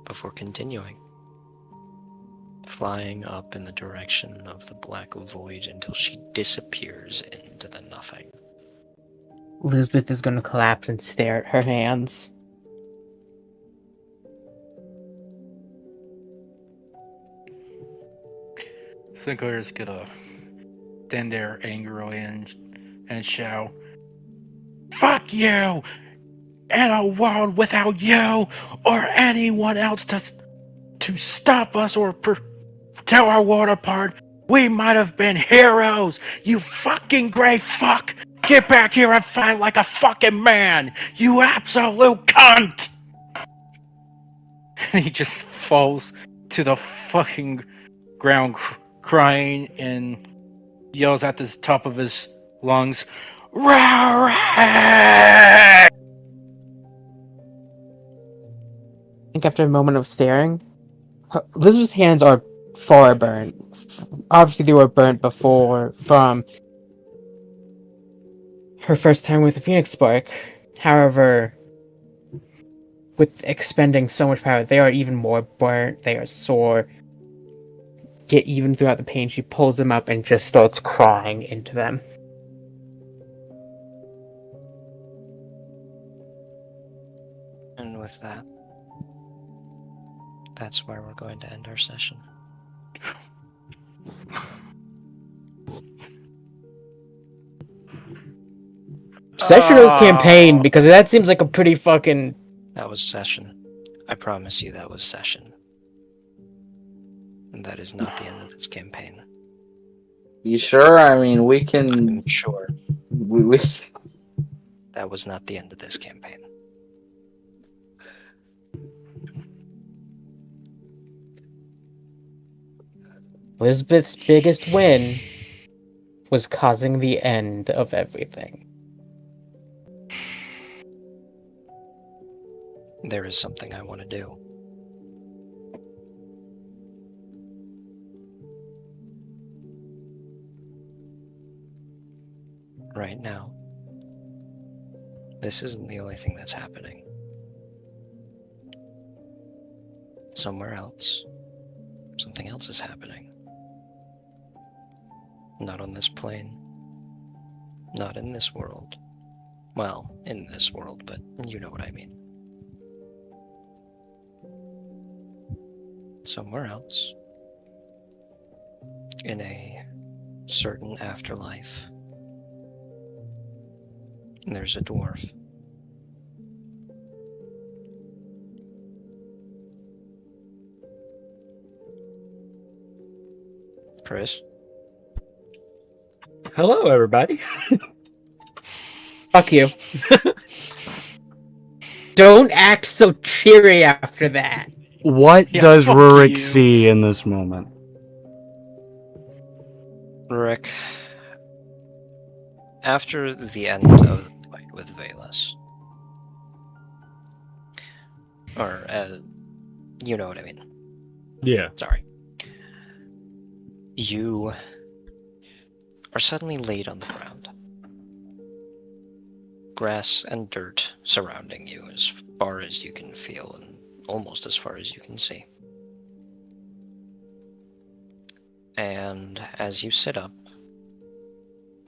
Before continuing, flying up in the direction of the black void until she disappears into the nothing. Elizabeth is going to collapse and stare at her hands. Sinclair's gonna stand there angrily and shout, "Fuck you! in a world without you or anyone else to stop us or tear our world apart, we might have been heroes. You fucking gray fuck! Get back here and fight like a fucking man! You absolute cunt! And he just falls to the fucking ground crying and yells at the top of his lungs, Rory! I think after a moment of staring, Elizabeth's hands are far burnt. Obviously, they were burnt before from her first time with the Phoenix Spark. However, with expending so much power, they are even more burnt. They are sore. Yet even throughout the pain, she pulls them up and just starts crying into them. And with that, that's where we're going to end our session. Session or campaign? Because that seems like a pretty fucking... That was session. I promise you that was session. And that is not the end of this campaign. You sure? I mean, we can. I'm sure We that was not the end of this campaign. Elizabeth's biggest win was causing the end of everything. There is something I want to do. Right now. This isn't the only thing that's happening. Somewhere else, something else is happening. Not on this plane. Not in this world. Well, in this world, but you know what I mean. Somewhere else. In a certain afterlife. There's a dwarf. Chris? Hello, everybody. Fuck you. Don't act so cheery after that. What Yeah, does fuck Rurik you. see in this moment? Rick, after the end of the fight with Valus, or, you know what I mean. Yeah. Sorry. You are suddenly laid on the ground. Grass and dirt surrounding you as far as you can feel and almost as far as you can see. And as you sit up,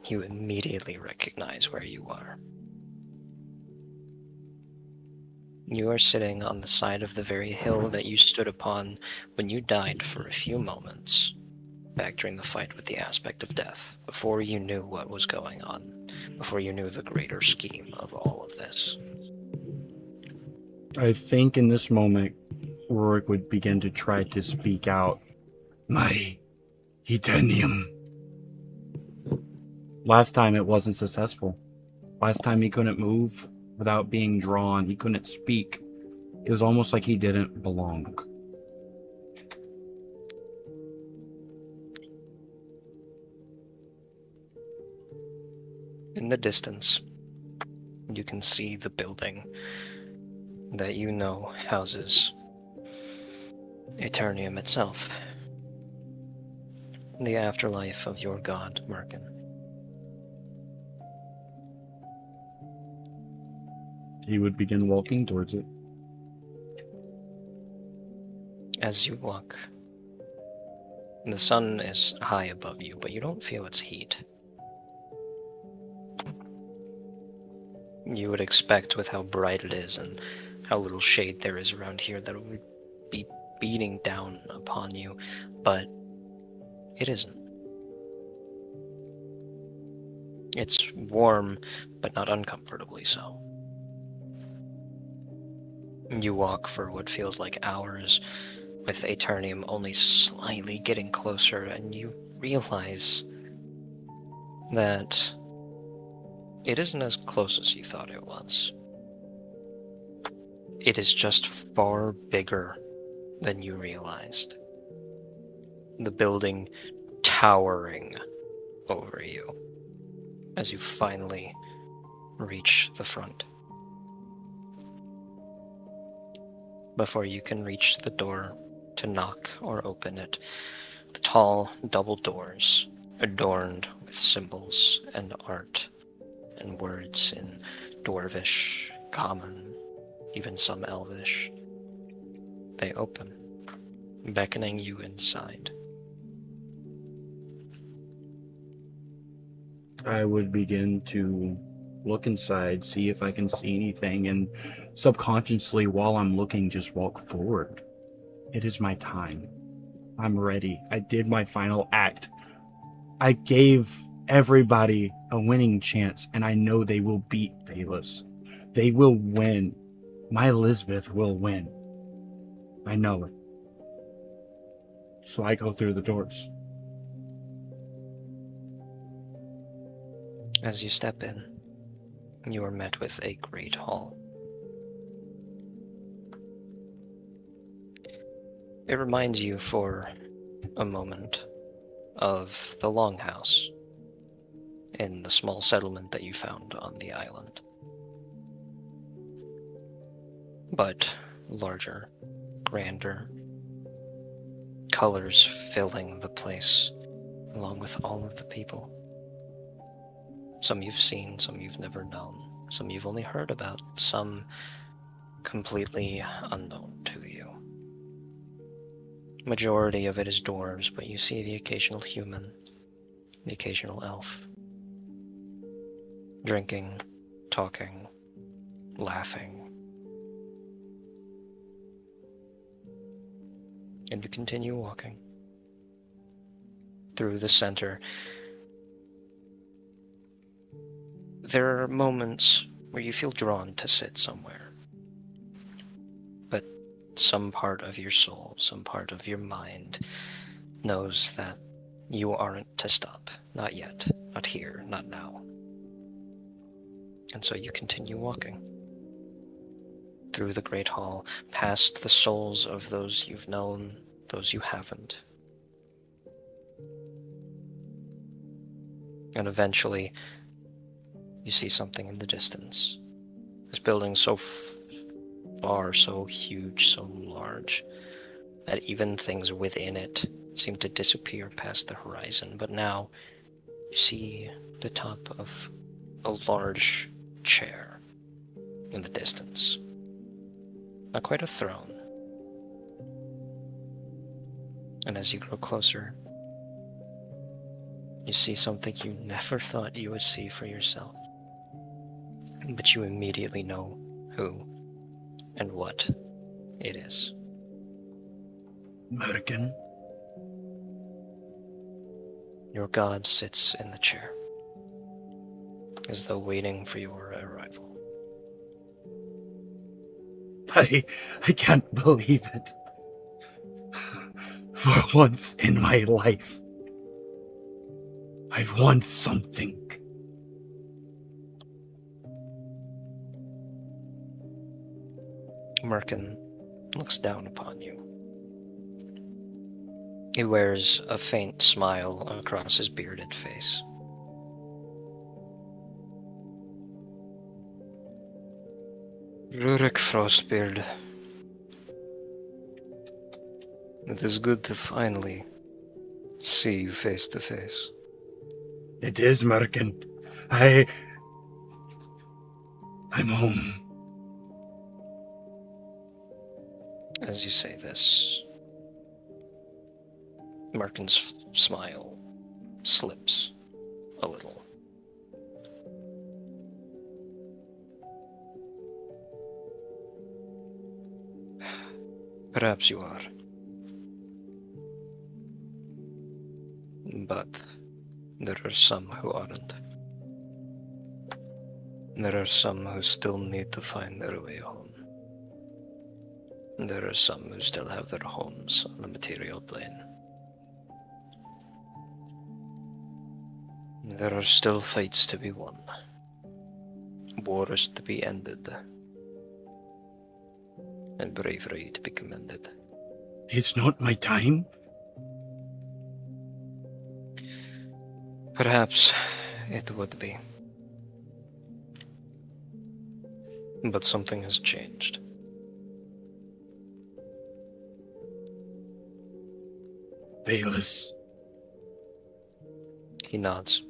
you immediately recognize where you are. You are sitting on the side of the very hill that you stood upon when you died for a few moments, back during the fight with the aspect of death, before you knew what was going on, before you knew the greater scheme of all of this. I think in this moment, Rurik would begin to try to speak out. My Eternum. Last time it wasn't successful. Last time he couldn't move without being drawn. He couldn't speak. It was almost like he didn't belong. In the distance, you can see the building that you know houses Eternium itself. The afterlife of your god, Merkin. He would begin walking towards it. As you walk, the sun is high above you, but you don't feel its heat. You would expect, with how bright it is and how little shade there is around here, that it would be beating down upon you, but it isn't. It's warm, but not uncomfortably so. You walk for what feels like hours, with Aeternium only slightly getting closer, and you realize that it isn't as close as you thought it was. It is just far bigger than you realized. The building towering over you as you finally reach the front. Before you can reach the door to knock or open it, the tall double doors, adorned with symbols and art and words in Dwarvish, Common, even some Elvish, they open, beckoning you inside. I would begin to look inside, see if I can see anything, and subconsciously, while I'm looking, just walk forward. It is my time. I'm ready. I did my final act. I gave everybody a winning chance, and I know they will beat Bayless. They will win. My Elizabeth will win. I know it. So I go through the doors. As you step in, you are met with a great hall. It reminds you for a moment of the Longhouse in the small settlement that you found on the island. But larger, grander, colors filling the place, along with all of the people. Some you've seen, some you've never known, some you've only heard about, some completely unknown to you. Majority of it is dwarves, but you see the occasional human, the occasional elf. Drinking, talking, laughing. And you continue walking through the center. There are moments where you feel drawn to sit somewhere. But some part of your soul, some part of your mind knows that you aren't to stop. Not yet. Not here. Not now. And so you continue walking through the Great Hall, past the souls of those you've known, those you haven't. And eventually, you see something in the distance. This building so far, so huge, so large, that even things within it seem to disappear past the horizon. But now, you see the top of a large chair in the distance. Not quite a throne. And as you grow closer, you see something you never thought you would see for yourself. But you immediately know who and what it is. American. Your god sits in the chair, as though waiting for your arrival. I can't believe it. For once in my life, I've won something. Merkin looks down upon you. He wears a faint smile across his bearded face. Rurik Frostbeard. It is good to finally see you face to face. It is, Merkin. I'm home. As you say this, Merkin's smile slips a little. Perhaps you are. But there are some who aren't. There are some who still need to find their way home. There are some who still have their homes on the material plane. There are still fights to be won, wars to be ended, and bravery to be commended. It's not my time. Perhaps it would be. But something has changed. Valus. He nods.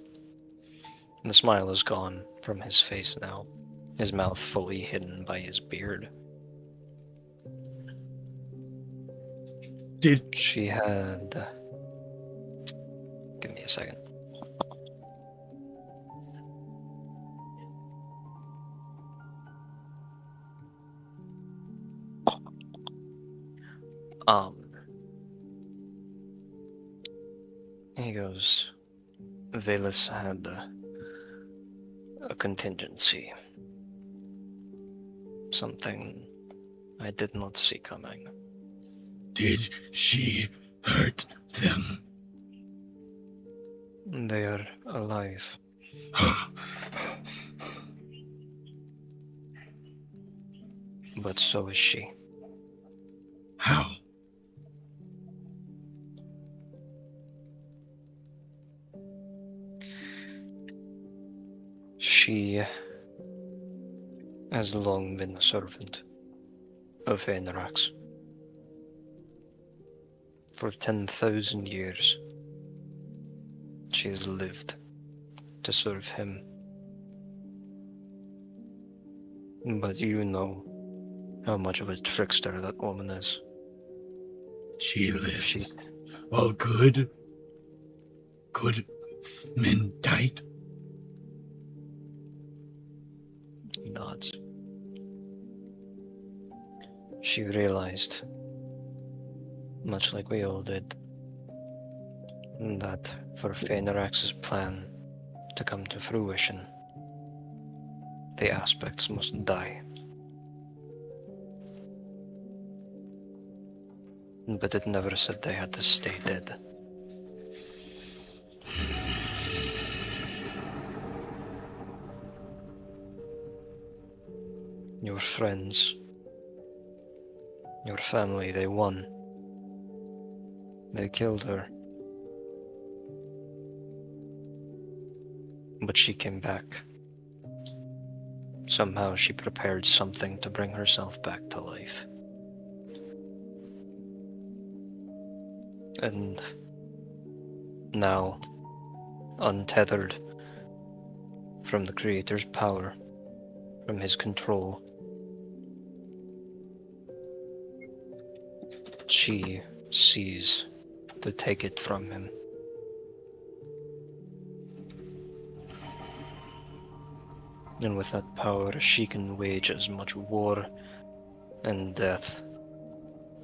The smile is gone from his face now, his mouth fully hidden by his beard. Did She had... Give me a second. He goes, Valus had a contingency. Something I did not see coming. did she hurt them? They are alive. But so is she. How? She has long been a servant of Fenrax. For 10,000 years, she has lived to serve him. But you know how much of a trickster that woman is. She lived. She, All good? Good men died? he nods. She realized, much like we all did, that for Fenrax's plan to come to fruition, the aspects must die. But it never said they had to stay dead. Your friends, your family, they won. They killed her. But she came back. Somehow she prepared something to bring herself back to life. And now, untethered from the Creator's power, from his control, she sees to take it from him. And with that power, she can wage as much war and death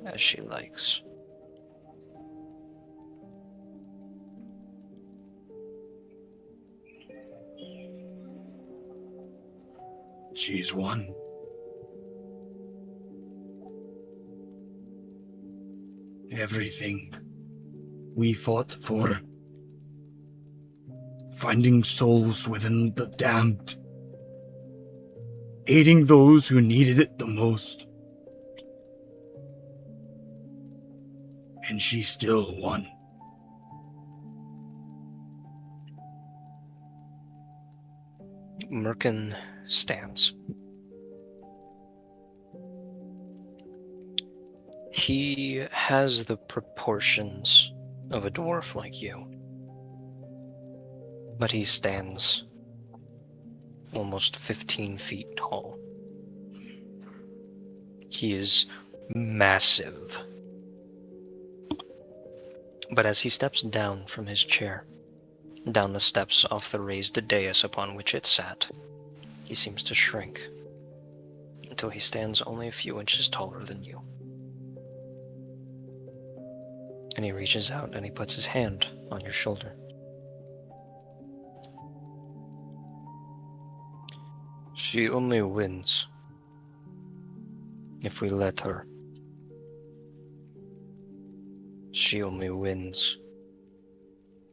as she likes. She's won. Everything we fought for. Finding souls within the damned. Aiding those who needed it the most. And she still won. Merkin stands. He has the proportions of a dwarf like you, but he stands almost 15 feet tall. He is massive. But as he steps down from his chair, down the steps off the raised dais upon which it sat, he seems to shrink until he stands only a few inches taller than you. And he reaches out and he puts his hand on your shoulder. She only wins if we let her She only wins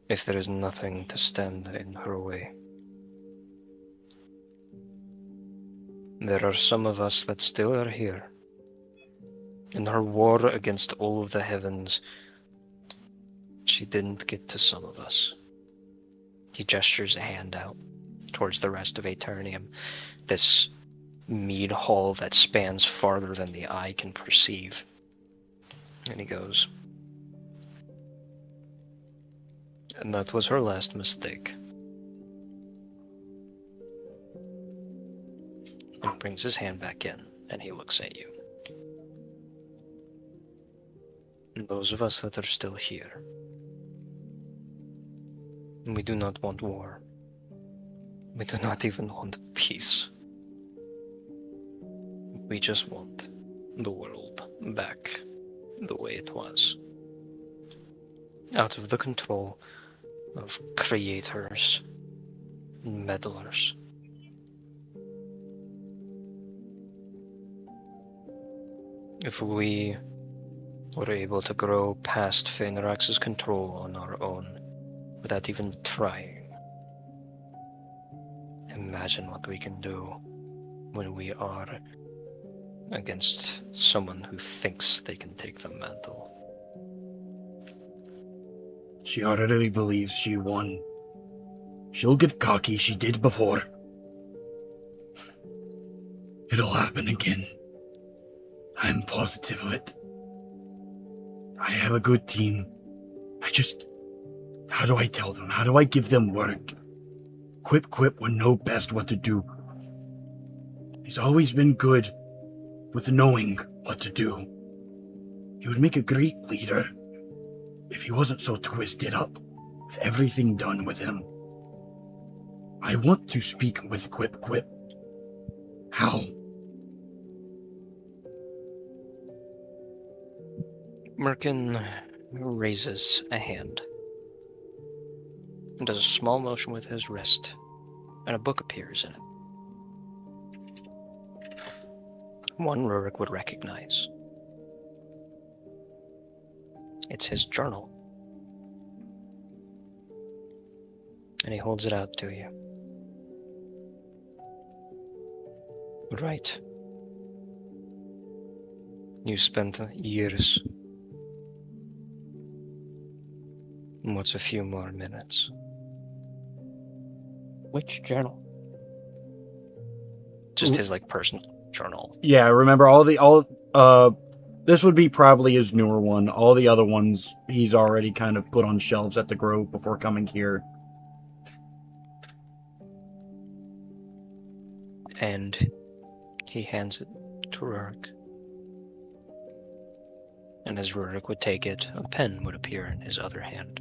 if there is nothing to stand in her way. There are some of us that still are here. In her war against all of the heavens, she didn't get to some of us. He gestures a hand out towards the rest of Aeternium, this mead hall that spans farther than the eye can perceive. And he goes, and that was her last mistake. And brings his hand back in, and he looks at you. And those of us that are still here, we do not want war. We do not even want peace. We just want the world back the way it was. Out of the control of creators and meddlers. If we were able to grow past Feynirax's control on our own without even trying, imagine what we can do when we are against someone who thinks they can take the mantle. She already believes she won. She'll get cocky, she did before. It'll happen again. I'm positive of it. I have a good team. How do I tell them? How do I give them word? Quip would know best what to do. He's always been good with knowing what to do. He would make a great leader if he wasn't so twisted up with everything done with him. I want to speak with Quip. How? Merkin raises a hand and does a small motion with his wrist, and a book appears in it. One Rurik would recognize. It's his journal. And he holds it out to you. Right. You spent years. What's a few more minutes? Which journal? Just his personal journal. Yeah, remember this would be probably his newer one. All the other ones he's already kind of put on shelves at the Grove before coming here. And he hands it to Rurik. And as Rurik would take it, a pen would appear in his other hand.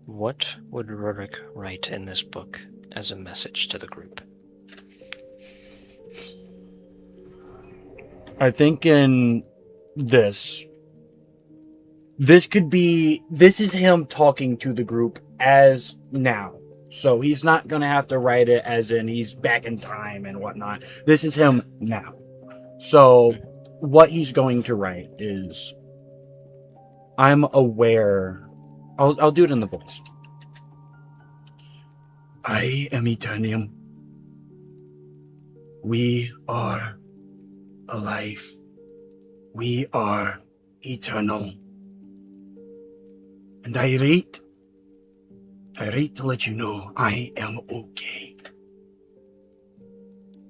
What would Rurik write in this book as a message to the group? I think in this is him talking to the group as now. So he's not going to have to write it as in he's back in time and whatnot. This is him now. So what he's going to write is, I'm aware. I'll do it in the voice. I am Eternium. We are alive. We are eternal. And I rate to let you know I am okay.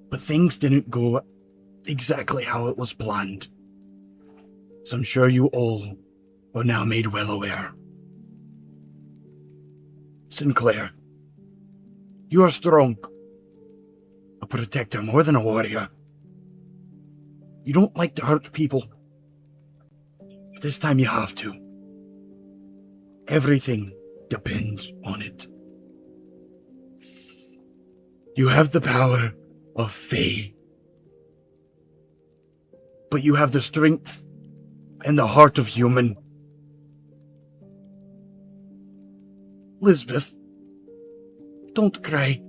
But things didn't go exactly how it was planned. So I'm sure you all are now made well aware. Sinclair, you are strong. A protector more than a warrior. You don't like to hurt people. But this time you have to. Everything depends on it. You have the power of Fae. But you have the strength and the heart of human. Lisbeth, don't cry.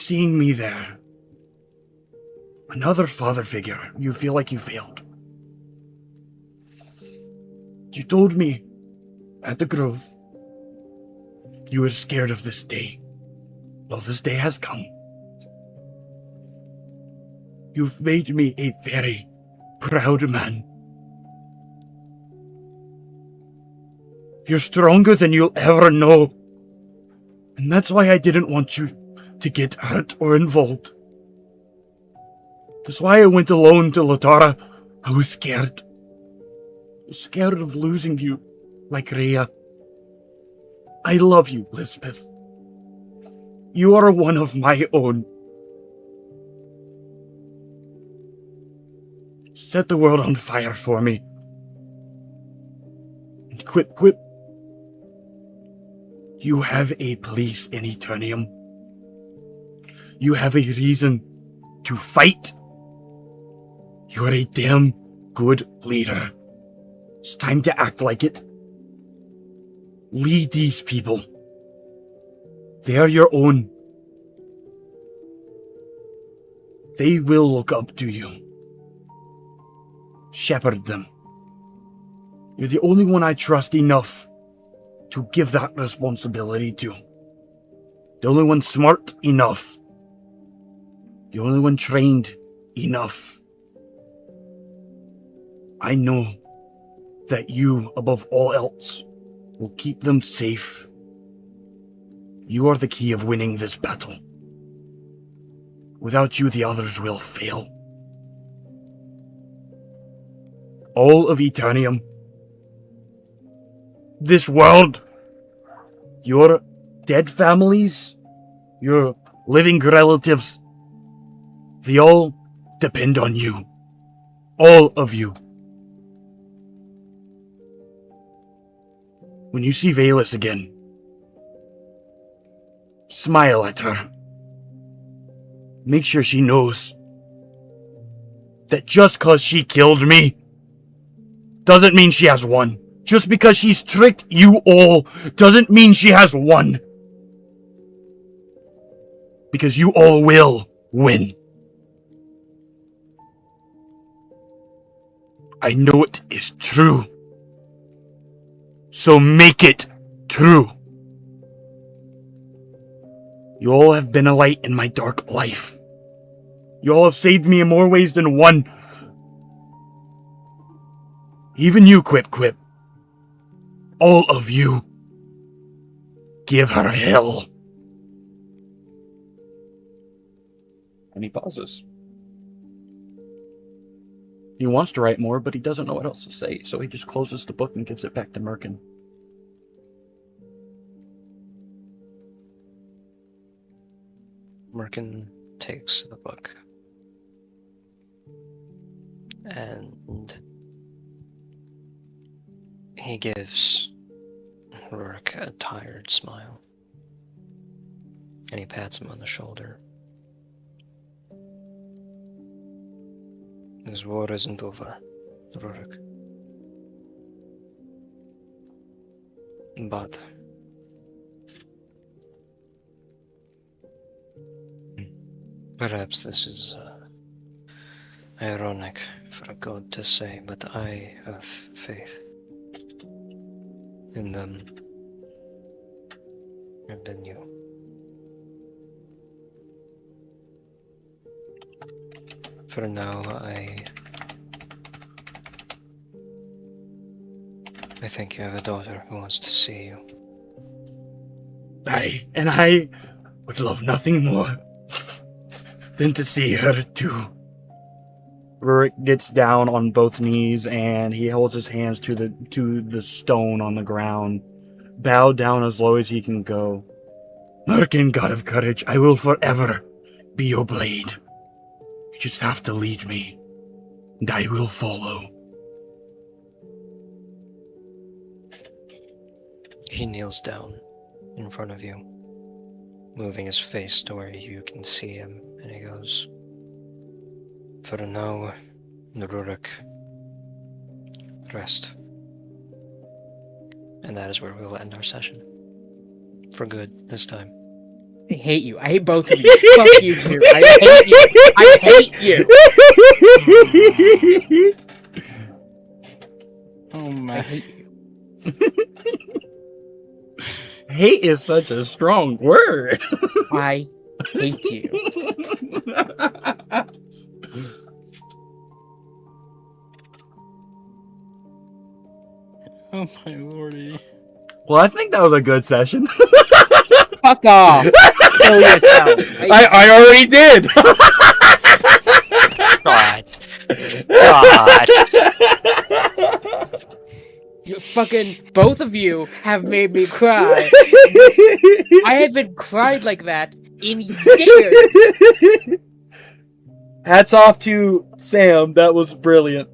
seeing me there. Another father figure you feel like you failed. You told me at the Grove you were scared of this day. Well, this day has come. You've made me a very proud man. You're stronger than you'll ever know. And that's why I didn't want you to get hurt or involved. That's why I went alone to Latara. I was scared. I was scared of losing you, like Rhea. I love you, Lisbeth. You are one of my own. Set the world on fire for me. And quip. You have a place in Eternium. You have a reason to fight. You're a damn good leader. It's time to act like it. Lead these people. They are your own. They will look up to you. Shepherd them. You're the only one I trust enough to give that responsibility to. The only one smart enough. The only one trained enough. I know that you, above all else, will keep them safe. You are the key of winning this battle. Without you, the others will fail. All of Eternium, this world, your dead families, your living relatives, they all depend on you. All of you. When you see Valus again, smile at her. Make sure she knows that just cause she killed me doesn't mean she has won. Just because she's tricked you all doesn't mean she has won. Because you all will win. I know it is true. So make it true. You all have been a light in my dark life. You all have saved me in more ways than one. Even you, Quip. All of you. Give her hell. And he pauses. He wants to write more, but he doesn't know what else to say, so he just closes the book and gives it back to Merkin. Merkin takes the book. And he gives Rurik a tired smile. And he pats him on the shoulder. This war isn't over, Rurik. But perhaps this is ironic for a god to say, but I have faith in them and in you. For now, I think you have a daughter who wants to see you. I would love nothing more than to see her too. Rurik gets down on both knees and he holds his hands to the stone on the ground, bowed down as low as he can go. Merkin, god of courage, I will forever be your blade. You just have to lead me, and I will follow. He kneels down in front of you, moving his face to where you can see him, and he goes, "For now, Rurik, rest." And that is where we will end our session. For good, this time. I hate you. I hate both of you. Fuck you two. I hate you. I hate you. Oh I my. hate you. Hate is such a strong word. I hate you. Oh my lordy. Well, I think that was a good session. Fuck off. Kill yourself. I already did. God. You fucking both of you have made me cry. I haven't cried like that in years. Hats off to Sam. That was brilliant.